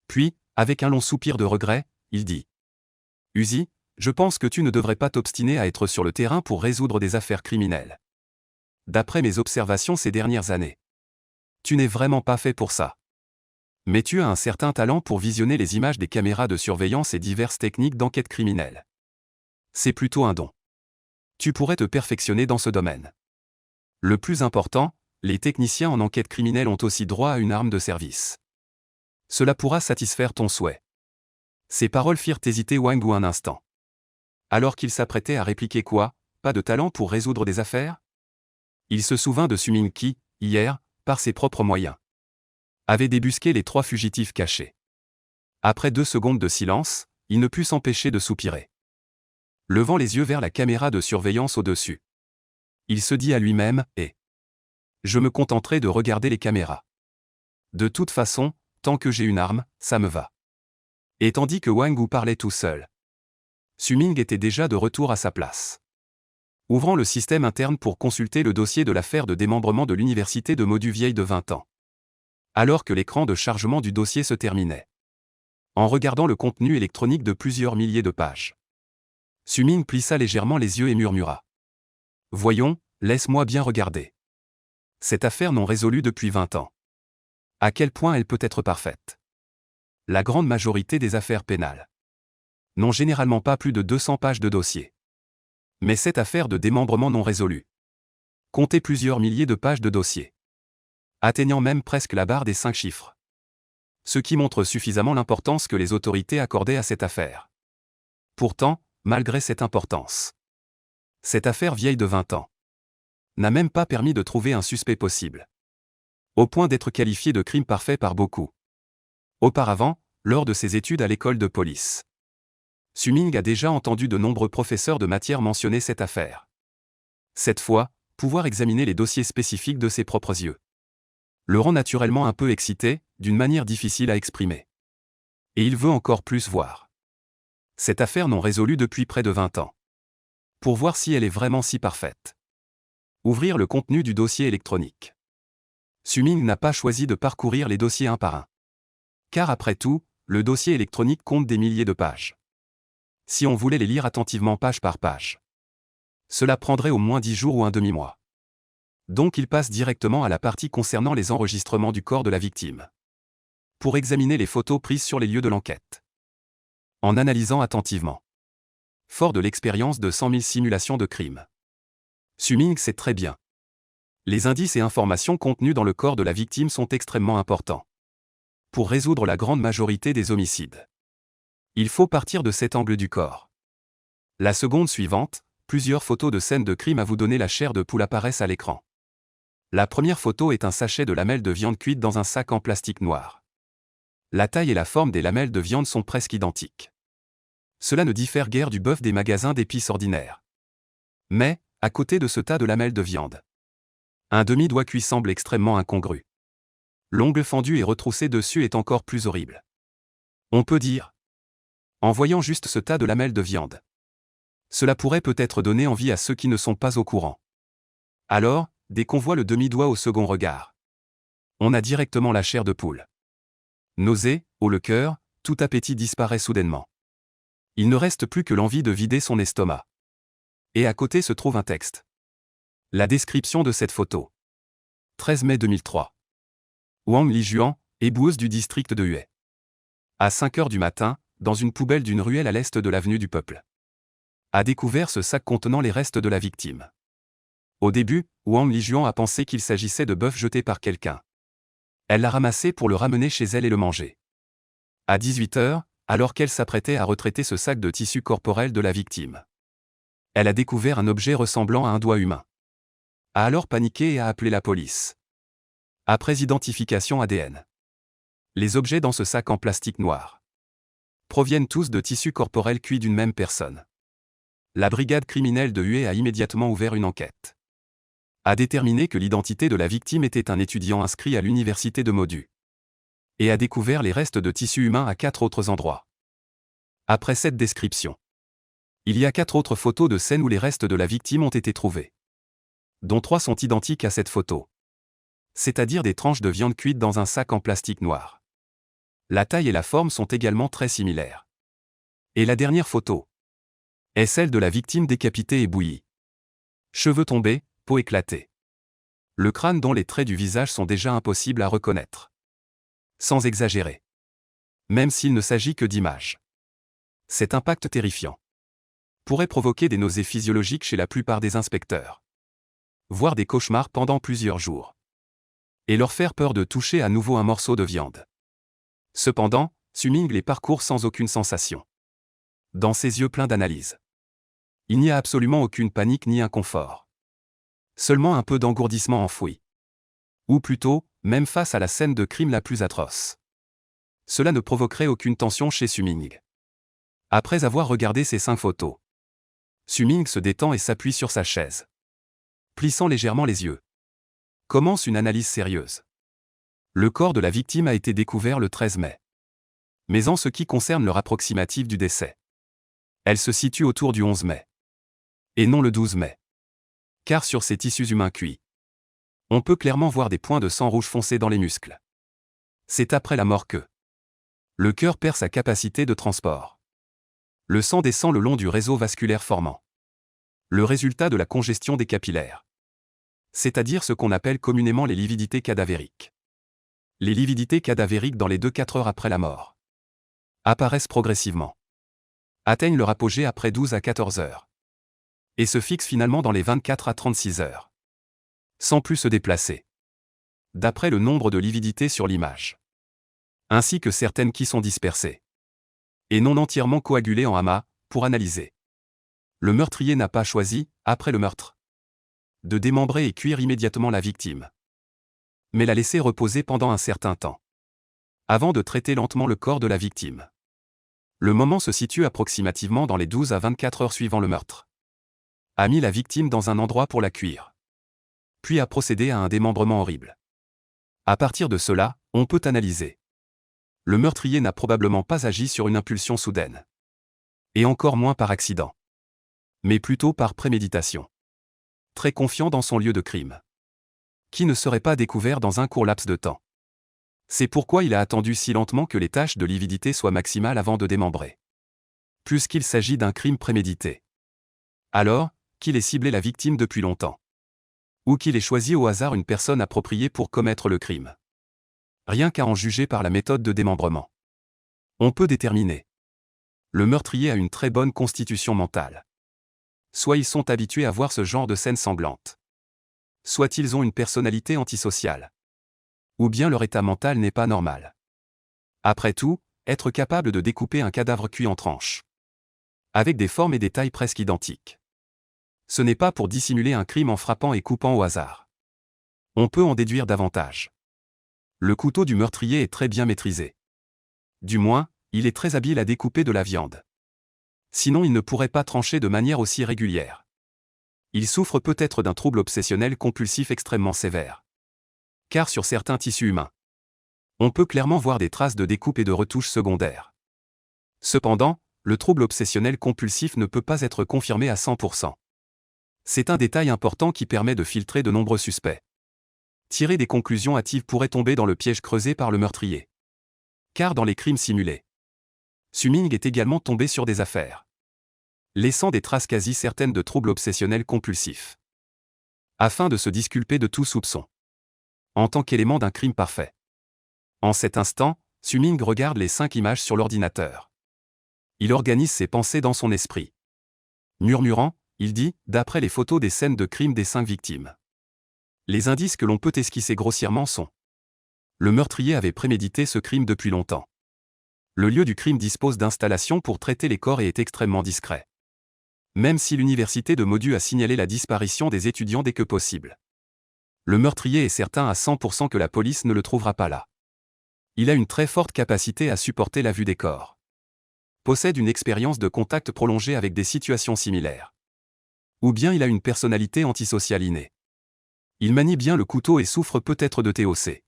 Puis, avec un long soupir de regret, il dit, « Uzi, je pense que tu ne devrais pas t'obstiner à être sur le terrain pour résoudre des affaires criminelles. D'après mes observations ces dernières années, tu n'es vraiment pas fait pour ça. Mais tu as un certain talent pour visionner les images des caméras de surveillance et diverses techniques d'enquête criminelle. C'est plutôt un don. Tu pourrais te perfectionner dans ce domaine. Le plus important, les techniciens en enquête criminelle ont aussi droit à une arme de service. Cela pourra satisfaire ton souhait. » Ces paroles firent hésiter Wang Wu un instant. Alors qu'il s'apprêtait à répliquer quoi, pas de talent pour résoudre des affaires? Il se souvint de Suming qui, hier, par ses propres moyens, avait débusqué les 3 fugitifs cachés. Après 2 secondes de silence, il ne put s'empêcher de soupirer. Levant les yeux vers la caméra de surveillance au-dessus, il se dit à lui-même, « je me contenterai de regarder les caméras. De toute façon, tant que j'ai une arme, ça me va. » Et tandis que Wang Wu parlait tout seul, Suming était déjà de retour à sa place, ouvrant le système interne pour consulter le dossier de l'affaire de démembrement de l'université de Modu vieille de 20 ans. Alors que l'écran de chargement du dossier se terminait, en regardant le contenu électronique de plusieurs milliers de pages, Suming plissa légèrement les yeux et murmura, « Voyons, laisse-moi bien regarder. Cette affaire non résolue depuis 20 ans. À quel point elle peut être parfaite? La grande majorité des affaires pénales n'ont généralement pas plus de 200 pages de dossier. Mais cette affaire de démembrement non résolue comptait plusieurs milliers de pages de dossier, atteignant même presque la barre des 5 chiffres. Ce qui montre suffisamment l'importance que les autorités accordaient à cette affaire. Pourtant, malgré cette importance, cette affaire vieille de 20 ans n'a même pas permis de trouver un suspect possible, au point d'être qualifié de crime parfait par beaucoup. Auparavant, lors de ses études à l'école de police, Suming a déjà entendu de nombreux professeurs de matière mentionner cette affaire. Cette fois, pouvoir examiner les dossiers spécifiques de ses propres yeux le rend naturellement un peu excité, d'une manière difficile à exprimer. Et il veut encore plus voir cette affaire non résolue depuis près de 20 ans, pour voir si elle est vraiment si parfaite. Ouvrir le contenu du dossier électronique. Suming n'a pas choisi de parcourir les dossiers un par un. Car après tout, le dossier électronique compte des milliers de pages. Si on voulait les lire attentivement page par page, cela prendrait au moins 10 jours ou un demi-mois. Donc il passe directement à la partie concernant les enregistrements du corps de la victime, pour examiner les photos prises sur les lieux de l'enquête. En analysant attentivement. Fort de l'expérience de 100 000 simulations de crimes, Summing sait très bien. Les indices et informations contenus dans le corps de la victime sont extrêmement importants pour résoudre la grande majorité des homicides. Il faut partir de cet angle du corps. La seconde suivante, plusieurs photos de scènes de crime à vous donner la chair de poule apparaissent à l'écran. La première photo est un sachet de lamelles de viande cuite dans un sac en plastique noir. La taille et la forme des lamelles de viande sont presque identiques. Cela ne diffère guère du bœuf des magasins d'épices ordinaires. Mais, à côté de ce tas de lamelles de viande, un demi-doigt cuit semble extrêmement incongru. L'ongle fendu et retroussé dessus est encore plus horrible. On peut dire, en voyant juste ce tas de lamelles de viande, cela pourrait peut-être donner envie à ceux qui ne sont pas au courant. Alors, dès qu'on voit le demi-doigt au second regard, on a directement la chair de poule. Nausée, haut le cœur, tout appétit disparaît soudainement. Il ne reste plus que l'envie de vider son estomac. Et à côté se trouve un texte. La description de cette photo. 13 mai 2003. Wang Lijuan, éboueuse du district de Hue. À 5 heures du matin, dans une poubelle d'une ruelle à l'est de l'avenue du Peuple, a découvert ce sac contenant les restes de la victime. Au début, Wang Lijuan a pensé qu'il s'agissait de bœuf jeté par quelqu'un. Elle l'a ramassé pour le ramener chez elle et le manger. À 18 heures, alors qu'elle s'apprêtait à retraiter ce sac de tissu corporel de la victime, elle a découvert un objet ressemblant à un doigt humain. A alors paniqué et a appelé la police. Après identification ADN, les objets dans ce sac en plastique noir proviennent tous de tissus corporels cuits d'une même personne. La brigade criminelle de Hue a immédiatement ouvert une enquête. A déterminé que l'identité de la victime était un étudiant inscrit à l'université de Modu. Et a découvert les restes de tissus humains à 4 autres endroits. Après cette description, il y a 4 autres photos de scènes où les restes de la victime ont été trouvés, dont 3 sont identiques à cette photo. C'est-à-dire des tranches de viande cuite dans un sac en plastique noir. La taille et la forme sont également très similaires. Et la dernière photo est celle de la victime décapitée et bouillie. Cheveux tombés, peau éclatée. Le crâne dont les traits du visage sont déjà impossibles à reconnaître. Sans exagérer. Même s'il ne s'agit que d'images. Cet impact terrifiant pourrait provoquer des nausées physiologiques chez la plupart des inspecteurs, voire des cauchemars pendant plusieurs jours, et leur faire peur de toucher à nouveau un morceau de viande. Cependant, Summing les parcourt sans aucune sensation. Dans ses yeux pleins d'analyse, il n'y a absolument aucune panique ni inconfort. Seulement un peu d'engourdissement enfoui. Ou plutôt, même face à la scène de crime la plus atroce. Cela ne provoquerait aucune tension chez Summing. Après avoir regardé ces 5 photos, Summing se détend et s'appuie sur sa chaise, plissant légèrement les yeux. Commence une analyse sérieuse. Le corps de la victime a été découvert le 13 mai. Mais en ce qui concerne l'heure approximative du décès, elle se situe autour du 11 mai. Et non le 12 mai. Car sur ces tissus humains cuits, on peut clairement voir des points de sang rouge foncé dans les muscles. C'est après la mort que le cœur perd sa capacité de transport. Le sang descend le long du réseau vasculaire formant le résultat de la congestion des capillaires. C'est-à-dire ce qu'on appelle communément les lividités cadavériques. Les lividités cadavériques dans les 2-4 heures après la mort apparaissent progressivement, atteignent leur apogée après 12 à 14 heures, et se fixent finalement dans les 24 à 36 heures, sans plus se déplacer, d'après le nombre de lividités sur l'image, ainsi que certaines qui sont dispersées, et non entièrement coagulées en amas, pour analyser. Le meurtrier n'a pas choisi, après le meurtre, de démembrer et cuire immédiatement la victime, mais la laisser reposer pendant un certain temps, avant de traiter lentement le corps de la victime. Le moment se situe approximativement dans les 12 à 24 heures suivant le meurtre. A mis la victime dans un endroit pour la cuire, puis a procédé à un démembrement horrible. À partir de cela, on peut analyser. Le meurtrier n'a probablement pas agi sur une impulsion soudaine, et encore moins par accident, mais plutôt par préméditation. Très confiant dans son lieu de crime, qui ne serait pas découvert dans un court laps de temps. C'est pourquoi il a attendu si lentement que les tâches de lividité soient maximales avant de démembrer. Puisqu'il s'agit d'un crime prémédité. Alors, qu'il ait ciblé la victime depuis longtemps. Ou qu'il ait choisi au hasard une personne appropriée pour commettre le crime. Rien qu'à en juger par la méthode de démembrement. On peut déterminer. Le meurtrier a une très bonne constitution mentale. Soit ils sont habitués à voir ce genre de scènes sanglantes. Soit ils ont une personnalité antisociale. Ou bien leur état mental n'est pas normal. Après tout, être capable de découper un cadavre cuit en tranches. Avec des formes et des tailles presque identiques. Ce n'est pas pour dissimuler un crime en frappant et coupant au hasard. On peut en déduire davantage. Le couteau du meurtrier est très bien maîtrisé. Du moins, il est très habile à découper de la viande. Sinon il ne pourrait pas trancher de manière aussi régulière. Il souffre peut-être d'un trouble obsessionnel compulsif extrêmement sévère. Car sur certains tissus humains, on peut clairement voir des traces de découpe et de retouches secondaires. Cependant, le trouble obsessionnel compulsif ne peut pas être confirmé à 100%. C'est un détail important qui permet de filtrer de nombreux suspects. Tirer des conclusions hâtives pourrait tomber dans le piège creusé par le meurtrier. Car dans les crimes simulés, Su-Ming est également tombé sur des affaires, laissant des traces quasi certaines de troubles obsessionnels compulsifs. Afin de se disculper de tout soupçon. En tant qu'élément d'un crime parfait. En cet instant, Su-Ming regarde les 5 images sur l'ordinateur. Il organise ses pensées dans son esprit. Murmurant, il dit, d'après les photos des scènes de crime des 5 victimes. Les indices que l'on peut esquisser grossièrement sont. Le meurtrier avait prémédité ce crime depuis longtemps. Le lieu du crime dispose d'installations pour traiter les corps et est extrêmement discret. Même si l'université de Modu a signalé la disparition des étudiants dès que possible. Le meurtrier est certain à 100% que la police ne le trouvera pas là. Il a une très forte capacité à supporter la vue des corps. Possède une expérience de contact prolongée avec des situations similaires. Ou bien il a une personnalité antisociale innée. Il manie bien le couteau et souffre peut-être de TOC.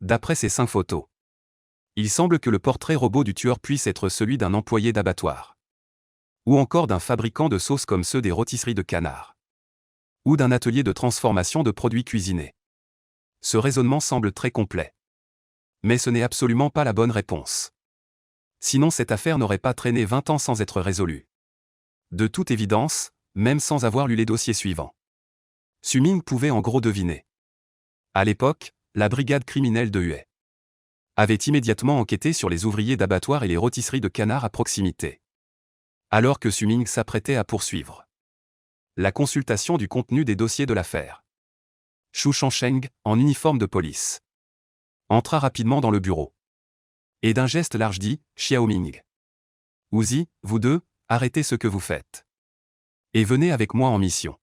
D'après ces 5 photos, il semble que le portrait robot du tueur puisse être celui d'un employé d'abattoir. Ou encore d'un fabricant de sauces comme ceux des rôtisseries de canard. Ou d'un atelier de transformation de produits cuisinés. Ce raisonnement semble très complet. Mais ce n'est absolument pas la bonne réponse. Sinon cette affaire n'aurait pas traîné 20 ans sans être résolue. De toute évidence, même sans avoir lu les dossiers suivants. Su-Ming pouvait en gros deviner. À l'époque, la brigade criminelle de Huey avait immédiatement enquêté sur les ouvriers d'abattoir et les rôtisseries de canard à proximité. Alors que Su-Ming s'apprêtait à poursuivre la consultation du contenu des dossiers de l'affaire. Xu Shangsheng, en uniforme de police, entra rapidement dans le bureau. Et d'un geste large dit, Xiaoming. Ouzi, vous deux, arrêtez ce que vous faites. Et venez avec moi en mission.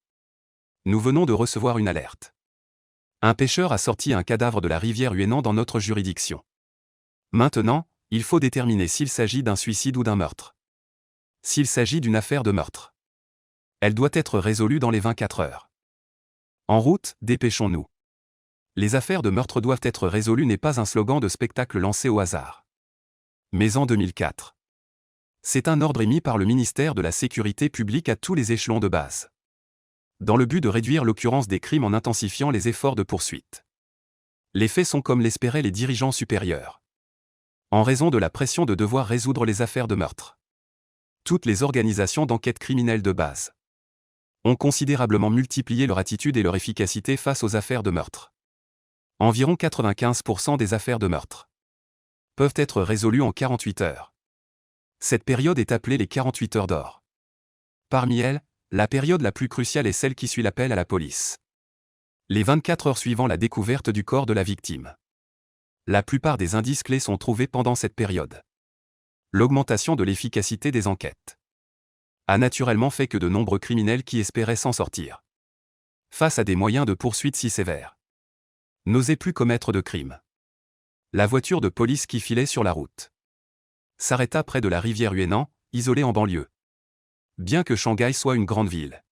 Nous venons de recevoir une alerte. Un pêcheur a sorti un cadavre de la rivière Huainan dans notre juridiction. Maintenant, il faut déterminer s'il s'agit d'un suicide ou d'un meurtre. S'il s'agit d'une affaire de meurtre, elle doit être résolue dans les 24 heures. En route, dépêchons-nous. Les affaires de meurtre doivent être résolues n'est pas un slogan de spectacle lancé au hasard. Mais en 2004. C'est un ordre émis par le ministère de la Sécurité publique à tous les échelons de base. Dans le but de réduire l'occurrence des crimes en intensifiant les efforts de poursuite. Les faits sont comme l'espéraient les dirigeants supérieurs. En raison de la pression de devoir résoudre les affaires de meurtre. Toutes les organisations d'enquête criminelle de base ont considérablement multiplié leur attitude et leur efficacité face aux affaires de meurtre. Environ 95% des affaires de meurtre peuvent être résolues en 48 heures. Cette période est appelée les 48 heures d'or. Parmi elles, la période la plus cruciale est celle qui suit l'appel à la police. Les 24 heures suivant la découverte du corps de la victime. La plupart des indices clés sont trouvés pendant cette période. L'augmentation de l'efficacité des enquêtes a naturellement fait que de nombreux criminels qui espéraient s'en sortir, face à des moyens de poursuite si sévères, n'osaient plus commettre de crimes. La voiture de police qui filait sur la route s'arrêta près de la rivière Huainan, isolée en banlieue. Bien que Shanghai soit une grande ville,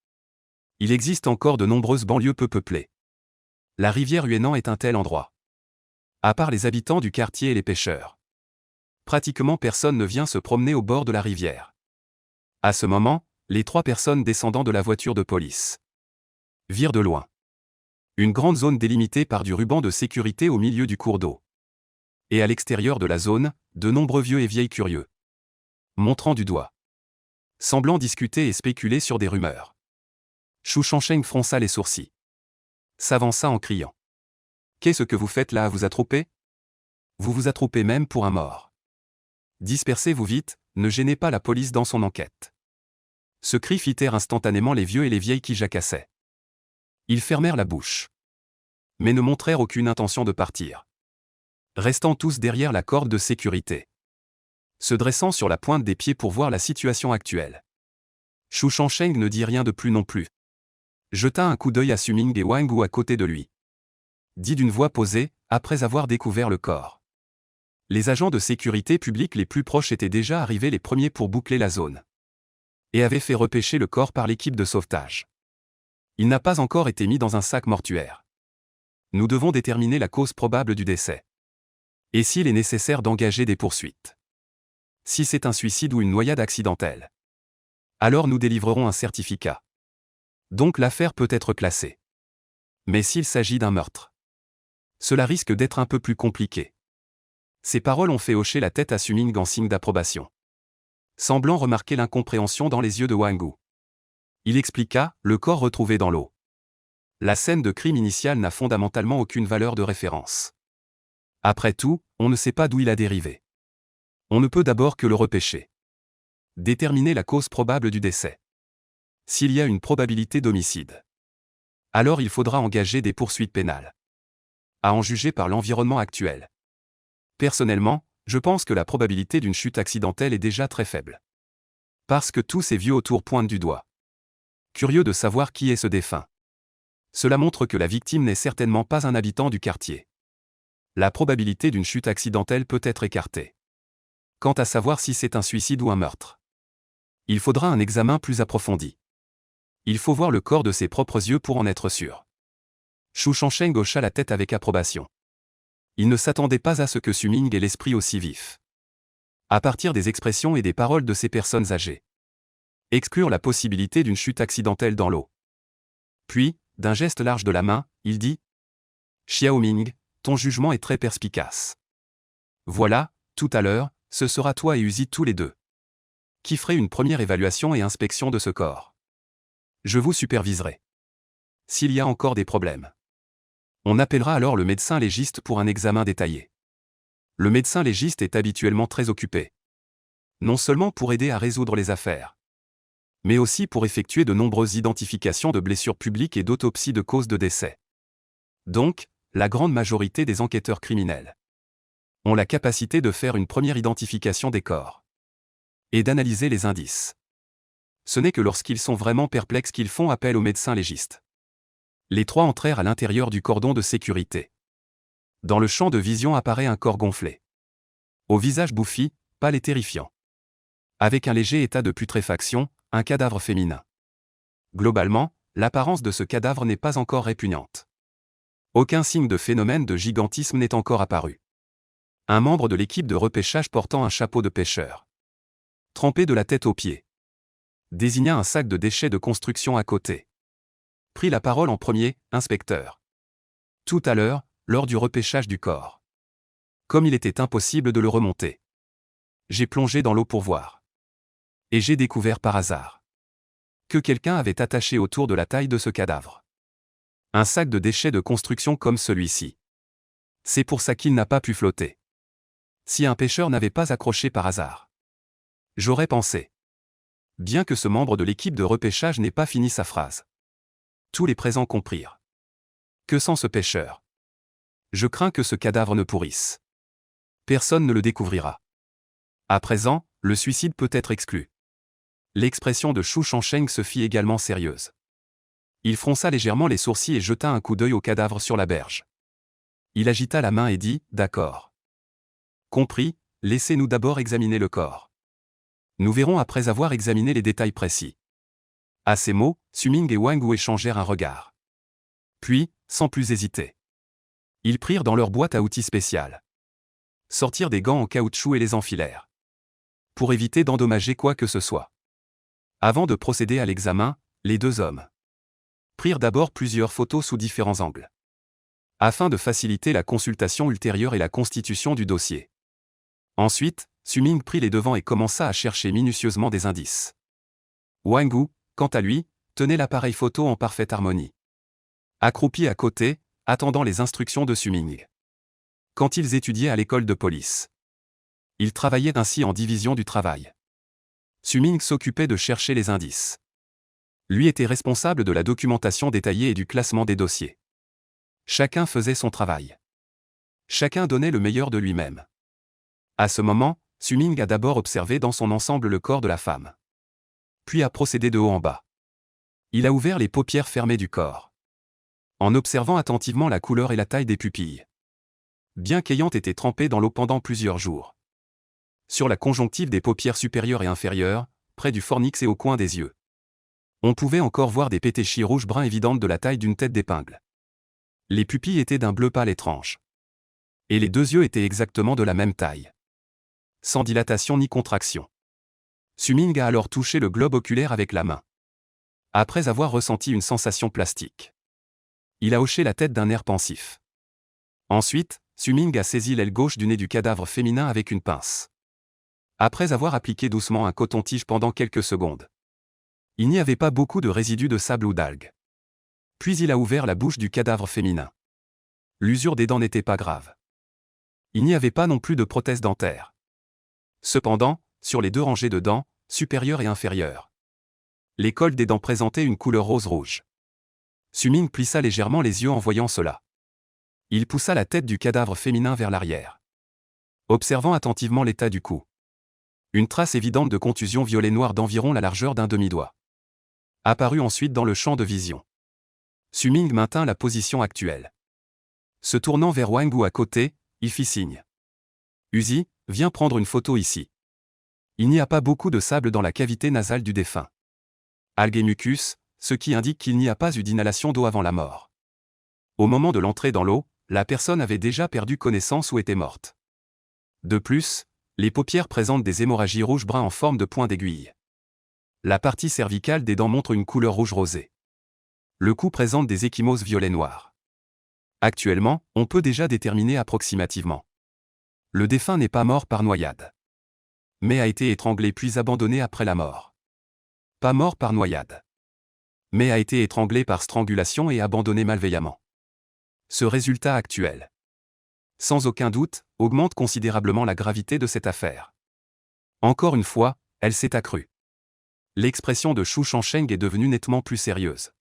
il existe encore de nombreuses banlieues peu peuplées. La rivière Huainan est un tel endroit. À part les habitants du quartier et les pêcheurs, pratiquement personne ne vient se promener au bord de la rivière. À ce moment, les 3 personnes descendant de la voiture de police virent de loin une grande zone délimitée par du ruban de sécurité au milieu du cours d'eau. Et à l'extérieur de la zone, de nombreux vieux et vieilles curieux. Montrant du doigt. Semblant discuter et spéculer sur des rumeurs. Shu Changsheng fronça les sourcils. S'avança en criant. Qu'est-ce que vous faites là à vous attroper? Vous vous attroupez même pour un mort. Dispersez-vous vite, ne gênez pas la police dans son enquête. Ce cri fit taire instantanément les vieux et les vieilles qui jacassaient. Ils fermèrent la bouche. Mais ne montrèrent aucune intention de partir. Restant tous derrière la corde de sécurité. Se dressant sur la pointe des pieds pour voir la situation actuelle. Shu Changsheng ne dit rien de plus non plus. Jeta un coup d'œil à Suming et Wang Wu à côté de lui. Dit d'une voix posée, après avoir découvert le corps. Les agents de sécurité publique les plus proches étaient déjà arrivés les premiers pour boucler la zone. Et avaient fait repêcher le corps par l'équipe de sauvetage. Il n'a pas encore été mis dans un sac mortuaire. Nous devons déterminer la cause probable du décès. Et s'il est nécessaire d'engager des poursuites. Si c'est un suicide ou une noyade accidentelle. Alors nous délivrerons un certificat. Donc l'affaire peut être classée. Mais s'il s'agit d'un meurtre, cela risque d'être un peu plus compliqué. Ces paroles ont fait hocher la tête à Suming en signe d'approbation. Semblant remarquer l'incompréhension dans les yeux de Wang Wu. Il expliqua, le corps retrouvé dans l'eau. La scène de crime initiale n'a fondamentalement aucune valeur de référence. Après tout, on ne sait pas d'où il a dérivé. On ne peut d'abord que le repêcher. Déterminer la cause probable du décès. S'il y a une probabilité d'homicide, alors il faudra engager des poursuites pénales. À en juger par l'environnement actuel. Personnellement, je pense que la probabilité d'une chute accidentelle est déjà très faible. Parce que tous ces vieux autour pointent du doigt. Curieux de savoir qui est ce défunt. Cela montre que la victime n'est certainement pas un habitant du quartier. La probabilité d'une chute accidentelle peut être écartée. Quant à savoir si c'est un suicide ou un meurtre, il faudra un examen plus approfondi. Il faut voir le corps de ses propres yeux pour en être sûr. Shu Changsheng hocha la tête avec approbation. Il ne s'attendait pas à ce que Suming ait l'esprit aussi vif. À partir des expressions et des paroles de ces personnes âgées. Exclure la possibilité d'une chute accidentelle dans l'eau. Puis, d'un geste large de la main, il dit « Xiaoming, ton jugement est très perspicace. Voilà, tout à l'heure, ce sera toi et Uzi tous les deux. Qui ferait une première évaluation et inspection de ce corps. Je vous superviserai. S'il y a encore des problèmes. On appellera alors le médecin légiste pour un examen détaillé. Le médecin légiste est habituellement très occupé. Non seulement pour aider à résoudre les affaires, mais aussi pour effectuer de nombreuses identifications de blessures publiques et d'autopsies de causes de décès. Donc, la grande majorité des enquêteurs criminels ont la capacité de faire une première identification des corps et d'analyser les indices. Ce n'est que lorsqu'ils sont vraiment perplexes qu'ils font appel au médecin légiste. Les trois entrèrent à l'intérieur du cordon de sécurité. Dans le champ de vision apparaît un corps gonflé. Au visage bouffi, pâle et terrifiant. Avec un léger état de putréfaction, un cadavre féminin. Globalement, l'apparence de ce cadavre n'est pas encore répugnante. Aucun signe de phénomène de gigantisme n'est encore apparu. Un membre de l'équipe de repêchage portant un chapeau de pêcheur, trempé de la tête aux pieds, désigna un sac de déchets de construction à côté. Prit la parole en premier, inspecteur. Tout à l'heure, lors du repêchage du corps. Comme il était impossible de le remonter. J'ai plongé dans l'eau pour voir. Et j'ai découvert par hasard que quelqu'un avait attaché autour de la taille de ce cadavre un sac de déchets de construction comme celui-ci. C'est pour ça qu'il n'a pas pu flotter. Si un pêcheur n'avait pas accroché par hasard. J'aurais pensé. Bien que ce membre de l'équipe de repêchage n'ait pas fini sa phrase. Tous les présents comprirent. Que sans ce pêcheur? Je crains que ce cadavre ne pourrisse. Personne ne le découvrira. À présent, le suicide peut être exclu. L'expression de Shu Changsheng se fit également sérieuse. Il fronça légèrement les sourcils et jeta un coup d'œil au cadavre sur la berge. Il agita la main et dit « D'accord. Compris, laissez-nous d'abord examiner le corps. Nous verrons après avoir examiné les détails précis. » À ces mots, Suming et Wang Wu échangèrent un regard. Puis, sans plus hésiter, ils prirent dans leur boîte à outils spéciale. Sortirent des gants en caoutchouc et les enfilèrent. Pour éviter d'endommager quoi que ce soit. Avant de procéder à l'examen, les deux hommes prirent d'abord plusieurs photos sous différents angles. afin de faciliter la consultation ultérieure et la constitution du dossier. Ensuite, Su-ming prit les devants et commença à chercher minutieusement des indices. Wang Wu, quant à lui, tenait l'appareil photo en parfaite harmonie. Accroupi à côté, attendant les instructions de Su-ming. Quand ils étudiaient à l'école de police. Ils travaillaient ainsi en division du travail. Su-ming s'occupait de chercher les indices. Lui était responsable de la documentation détaillée et du classement des dossiers. Chacun faisait son travail. Chacun donnait le meilleur de lui-même. À ce moment, Su-ming a d'abord observé dans son ensemble le corps de la femme. Puis a procédé de haut en bas. Il a ouvert les paupières fermées du corps. En observant attentivement la couleur et la taille des pupilles. Bien qu'ayant été trempé dans l'eau pendant plusieurs jours. Sur la conjonctive des paupières supérieures et inférieures, près du fornix et au coin des yeux. On pouvait encore voir des pétéchies rouge-brun évidentes de la taille d'une tête d'épingle. Les pupilles étaient d'un bleu pâle étrange. Et les deux yeux étaient exactement de la même taille. Sans dilatation ni contraction. Su-ming a alors touché le globe oculaire avec la main. Après avoir ressenti une sensation plastique. Il a hoché la tête d'un air pensif. Ensuite, Su-ming a saisi l'aile gauche du nez du cadavre féminin avec une pince. Après avoir appliqué doucement un coton-tige pendant quelques secondes. Il n'y avait pas beaucoup de résidus de sable ou d'algues. Puis il a ouvert la bouche du cadavre féminin. L'usure des dents n'était pas grave. Il n'y avait pas non plus de prothèse dentaire. Cependant, sur les deux rangées de dents, supérieures et inférieures, les cols des dents présentaient une couleur rose-rouge. Su-ming plissa légèrement les yeux en voyant cela. Il poussa la tête du cadavre féminin vers l'arrière. Observant attentivement l'état du cou. Une trace évidente de contusion violet-noire d'environ la largeur d'un demi-doigt. Apparut ensuite dans le champ de vision. Su-ming maintint la position actuelle. Se tournant vers Wang Wu à côté, il fit signe. Uzi, viens prendre une photo ici. Il n'y a pas beaucoup de sable dans la cavité nasale du défunt. Algues et mucus, ce qui indique qu'il n'y a pas eu d'inhalation d'eau avant la mort. Au moment de l'entrée dans l'eau, la personne avait déjà perdu connaissance ou était morte. De plus, les paupières présentent des hémorragies rouge-brun en forme de point d'aiguille. La partie cervicale des dents montre une couleur rouge rosé. Le cou présente des ecchymoses violet-noir. Actuellement, on peut déjà déterminer approximativement. Le défunt n'est pas mort par noyade. Mais a été étranglé puis abandonné après la mort. Pas mort par noyade. Mais a été étranglé par strangulation et abandonné malveillamment. Ce résultat actuel, sans aucun doute, augmente considérablement la gravité de cette affaire. Encore une fois, elle s'est accrue. L'expression de Xu Shangsheng est devenue nettement plus sérieuse.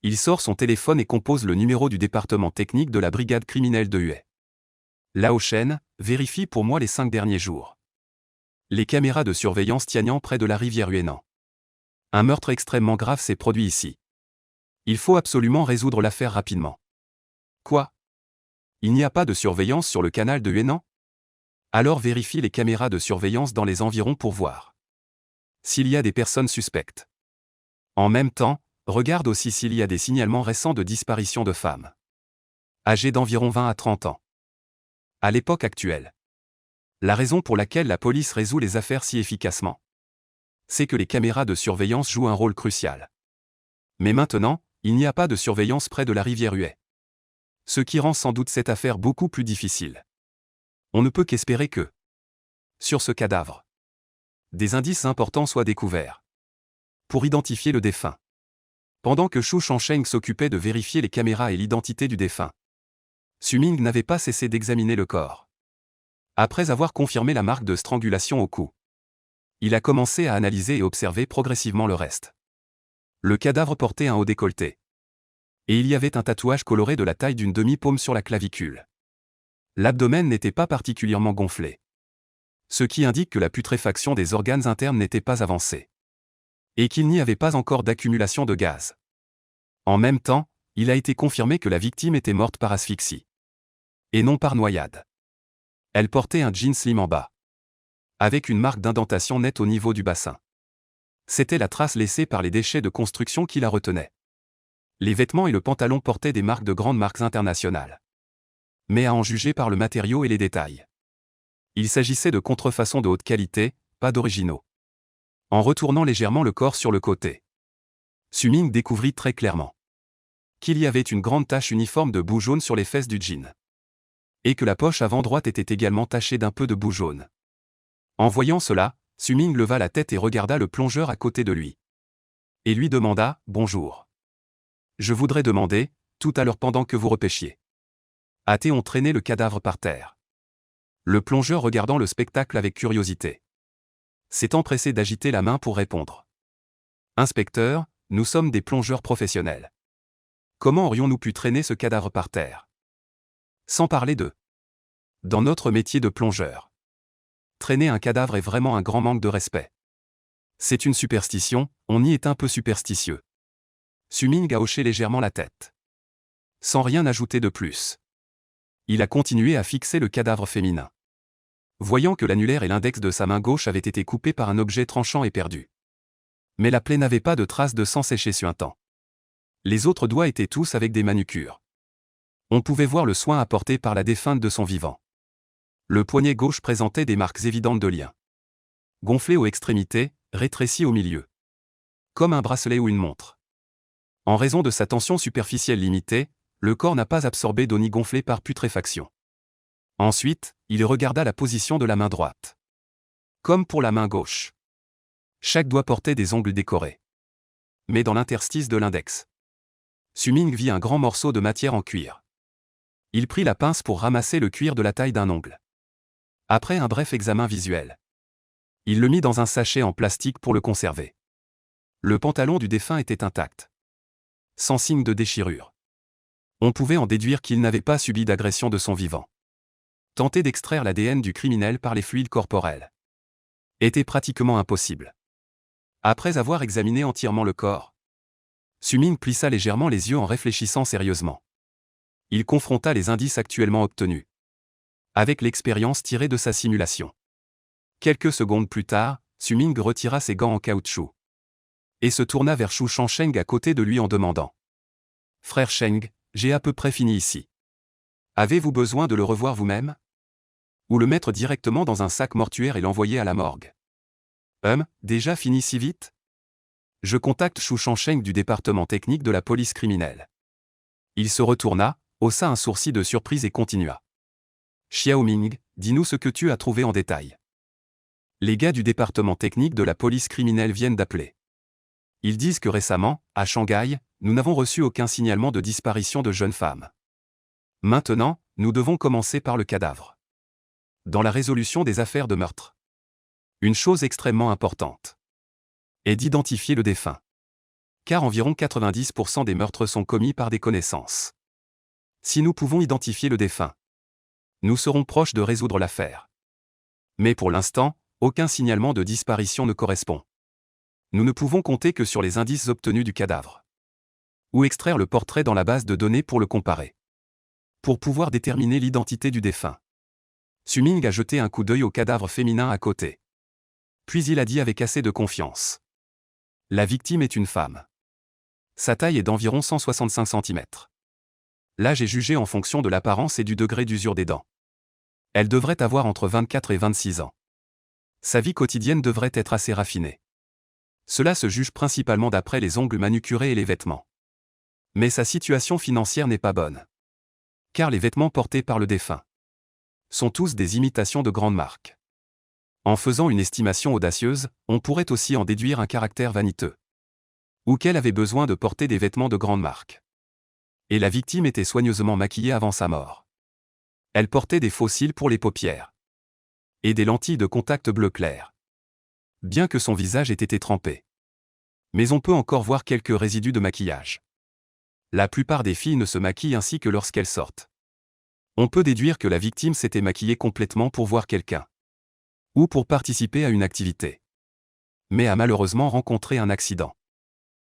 Il sort son téléphone et compose le numéro du département technique de la brigade criminelle de Hue. Lao Shen, vérifie pour moi les 5 derniers jours. Les caméras de surveillance Tianyang près de la rivière Huainan. Un meurtre extrêmement grave s'est produit ici. Il faut absolument résoudre l'affaire rapidement. Quoi? Il n'y a pas de surveillance sur le canal de Huainan? Alors vérifie les caméras de surveillance dans les environs pour voir s'il y a des personnes suspectes. En même temps, regarde aussi s'il y a des signalements récents de disparition de femmes âgées d'environ 20 à 30 ans. À l'époque actuelle. La raison pour laquelle la police résout les affaires si efficacement, c'est que les caméras de surveillance jouent un rôle crucial. Mais maintenant, il n'y a pas de surveillance près de la rivière Hue. Ce qui rend sans doute cette affaire beaucoup plus difficile. On ne peut qu'espérer que, sur ce cadavre, des indices importants soient découverts. Pour identifier le défunt. Pendant que Xu Shangsheng s'occupait de vérifier les caméras et l'identité du défunt, Su-ming n'avait pas cessé d'examiner le corps. Après avoir confirmé la marque de strangulation au cou, il a commencé à analyser et observer progressivement le reste. Le cadavre portait un haut décolleté. Et il y avait un tatouage coloré de la taille d'une demi-paume sur la clavicule. L'abdomen n'était pas particulièrement gonflé. Ce qui indique que la putréfaction des organes internes n'était pas avancée. Et qu'il n'y avait pas encore d'accumulation de gaz. En même temps, il a été confirmé que la victime était morte par asphyxie. Et non par noyade. Elle portait un jean slim en bas. Avec une marque d'indentation nette au niveau du bassin. C'était la trace laissée par les déchets de construction qui la retenaient. Les vêtements et le pantalon portaient des marques de grandes marques internationales. Mais à en juger par le matériau et les détails. Il s'agissait de contrefaçons de haute qualité, pas d'originaux. En retournant légèrement le corps sur le côté, Su-ming découvrit très clairement qu'il y avait une grande tache uniforme de boue jaune sur les fesses du jean. Et que la poche avant droite était également tachée d'un peu de boue jaune. En voyant cela, Su-Ming leva la tête et regarda le plongeur à côté de lui. Et lui demanda « Bonjour. Je voudrais demander, tout à l'heure pendant que vous repêchiez. A-t-on traîné le cadavre par terre ?» Le plongeur regardant le spectacle avec curiosité. S'est empressé d'agiter la main pour répondre. « Inspecteur, nous sommes des plongeurs professionnels. Comment aurions-nous pu traîner ce cadavre par terre ? Sans parler de... Dans notre métier de plongeur. Traîner un cadavre est vraiment un grand manque de respect. C'est une superstition, on y est un peu superstitieux. » Su-Ming a hoché légèrement la tête. Sans rien ajouter de plus. Il a continué à fixer le cadavre féminin. Voyant que l'annulaire et l'index de sa main gauche avaient été coupés par un objet tranchant et perdu. Mais la plaie n'avait pas de traces de sang séché suintant. Les autres doigts étaient tous avec des manucures. On pouvait voir le soin apporté par la défunte de son vivant. Le poignet gauche présentait des marques évidentes de lien. Gonflé aux extrémités, rétréci au milieu. Comme un bracelet ou une montre. En raison de sa tension superficielle limitée, le corps n'a pas absorbé d'eau ni gonflé par putréfaction. Ensuite, il regarda la position de la main droite. Comme pour la main gauche. Chaque doigt portait des ongles décorés. Mais dans l'interstice de l'index. Su-Ming vit un grand morceau de matière en cuir. Il prit la pince pour ramasser le cuir de la taille d'un ongle. Après un bref examen visuel. Il le mit dans un sachet en plastique pour le conserver. Le pantalon du défunt était intact. Sans signe de déchirure. On pouvait en déduire qu'il n'avait pas subi d'agression de son vivant. Tenter d'extraire l'ADN du criminel par les fluides corporels était pratiquement impossible. Après avoir examiné entièrement le corps, Su-Ming plissa légèrement les yeux en réfléchissant sérieusement. Il confronta les indices actuellement obtenus avec l'expérience tirée de sa simulation. Quelques secondes plus tard, Su-Ming retira ses gants en caoutchouc et se tourna vers Shu Shang à côté de lui en demandant « Frère Sheng, j'ai à peu près fini ici. Avez-vous besoin de le revoir vous-même ? Ou le mettre directement dans un sac mortuaire et l'envoyer à la morgue ? Déjà fini si vite ? Je contacte Shu Shang du département technique de la police criminelle. » Il se retourna, haussa un sourcil de surprise et continua. « Xiaoming, dis-nous ce que tu as trouvé en détail. » Les gars du département technique de la police criminelle viennent d'appeler. Ils disent que récemment, à Shanghai, nous n'avons reçu aucun signalement de disparition de jeunes femmes. Maintenant, nous devons commencer par le cadavre. Dans la résolution des affaires de meurtre. Une chose extrêmement importante est d'identifier le défunt. Car environ 90% des meurtres sont commis par des connaissances. Si nous pouvons identifier le défunt, nous serons proches de résoudre l'affaire. Mais pour l'instant, aucun signalement de disparition ne correspond. Nous ne pouvons compter que sur les indices obtenus du cadavre. Ou extraire le portrait dans la base de données pour le comparer. Pour pouvoir déterminer l'identité du défunt. Su-Ming a jeté un coup d'œil au cadavre féminin à côté. Puis il a dit avec assez de confiance. La victime est une femme. Sa taille est d'environ 165 cm. L'âge est jugé en fonction de l'apparence et du degré d'usure des dents. Elle devrait avoir entre 24 et 26 ans. Sa vie quotidienne devrait être assez raffinée. Cela se juge principalement d'après les ongles manucurés et les vêtements. Mais sa situation financière n'est pas bonne. Car les vêtements portés par le défunt sont tous des imitations de grandes marques. En faisant une estimation audacieuse, on pourrait aussi en déduire un caractère vaniteux. Ou qu'elle avait besoin de porter des vêtements de grande marque. Et la victime était soigneusement maquillée avant sa mort. Elle portait des faux cils pour les paupières. Et des lentilles de contact bleu clair. Bien que son visage ait été trempé. Mais on peut encore voir quelques résidus de maquillage. La plupart des filles ne se maquillent ainsi que lorsqu'elles sortent. On peut déduire que la victime s'était maquillée complètement pour voir quelqu'un. Ou pour participer à une activité. Mais a malheureusement rencontré un accident.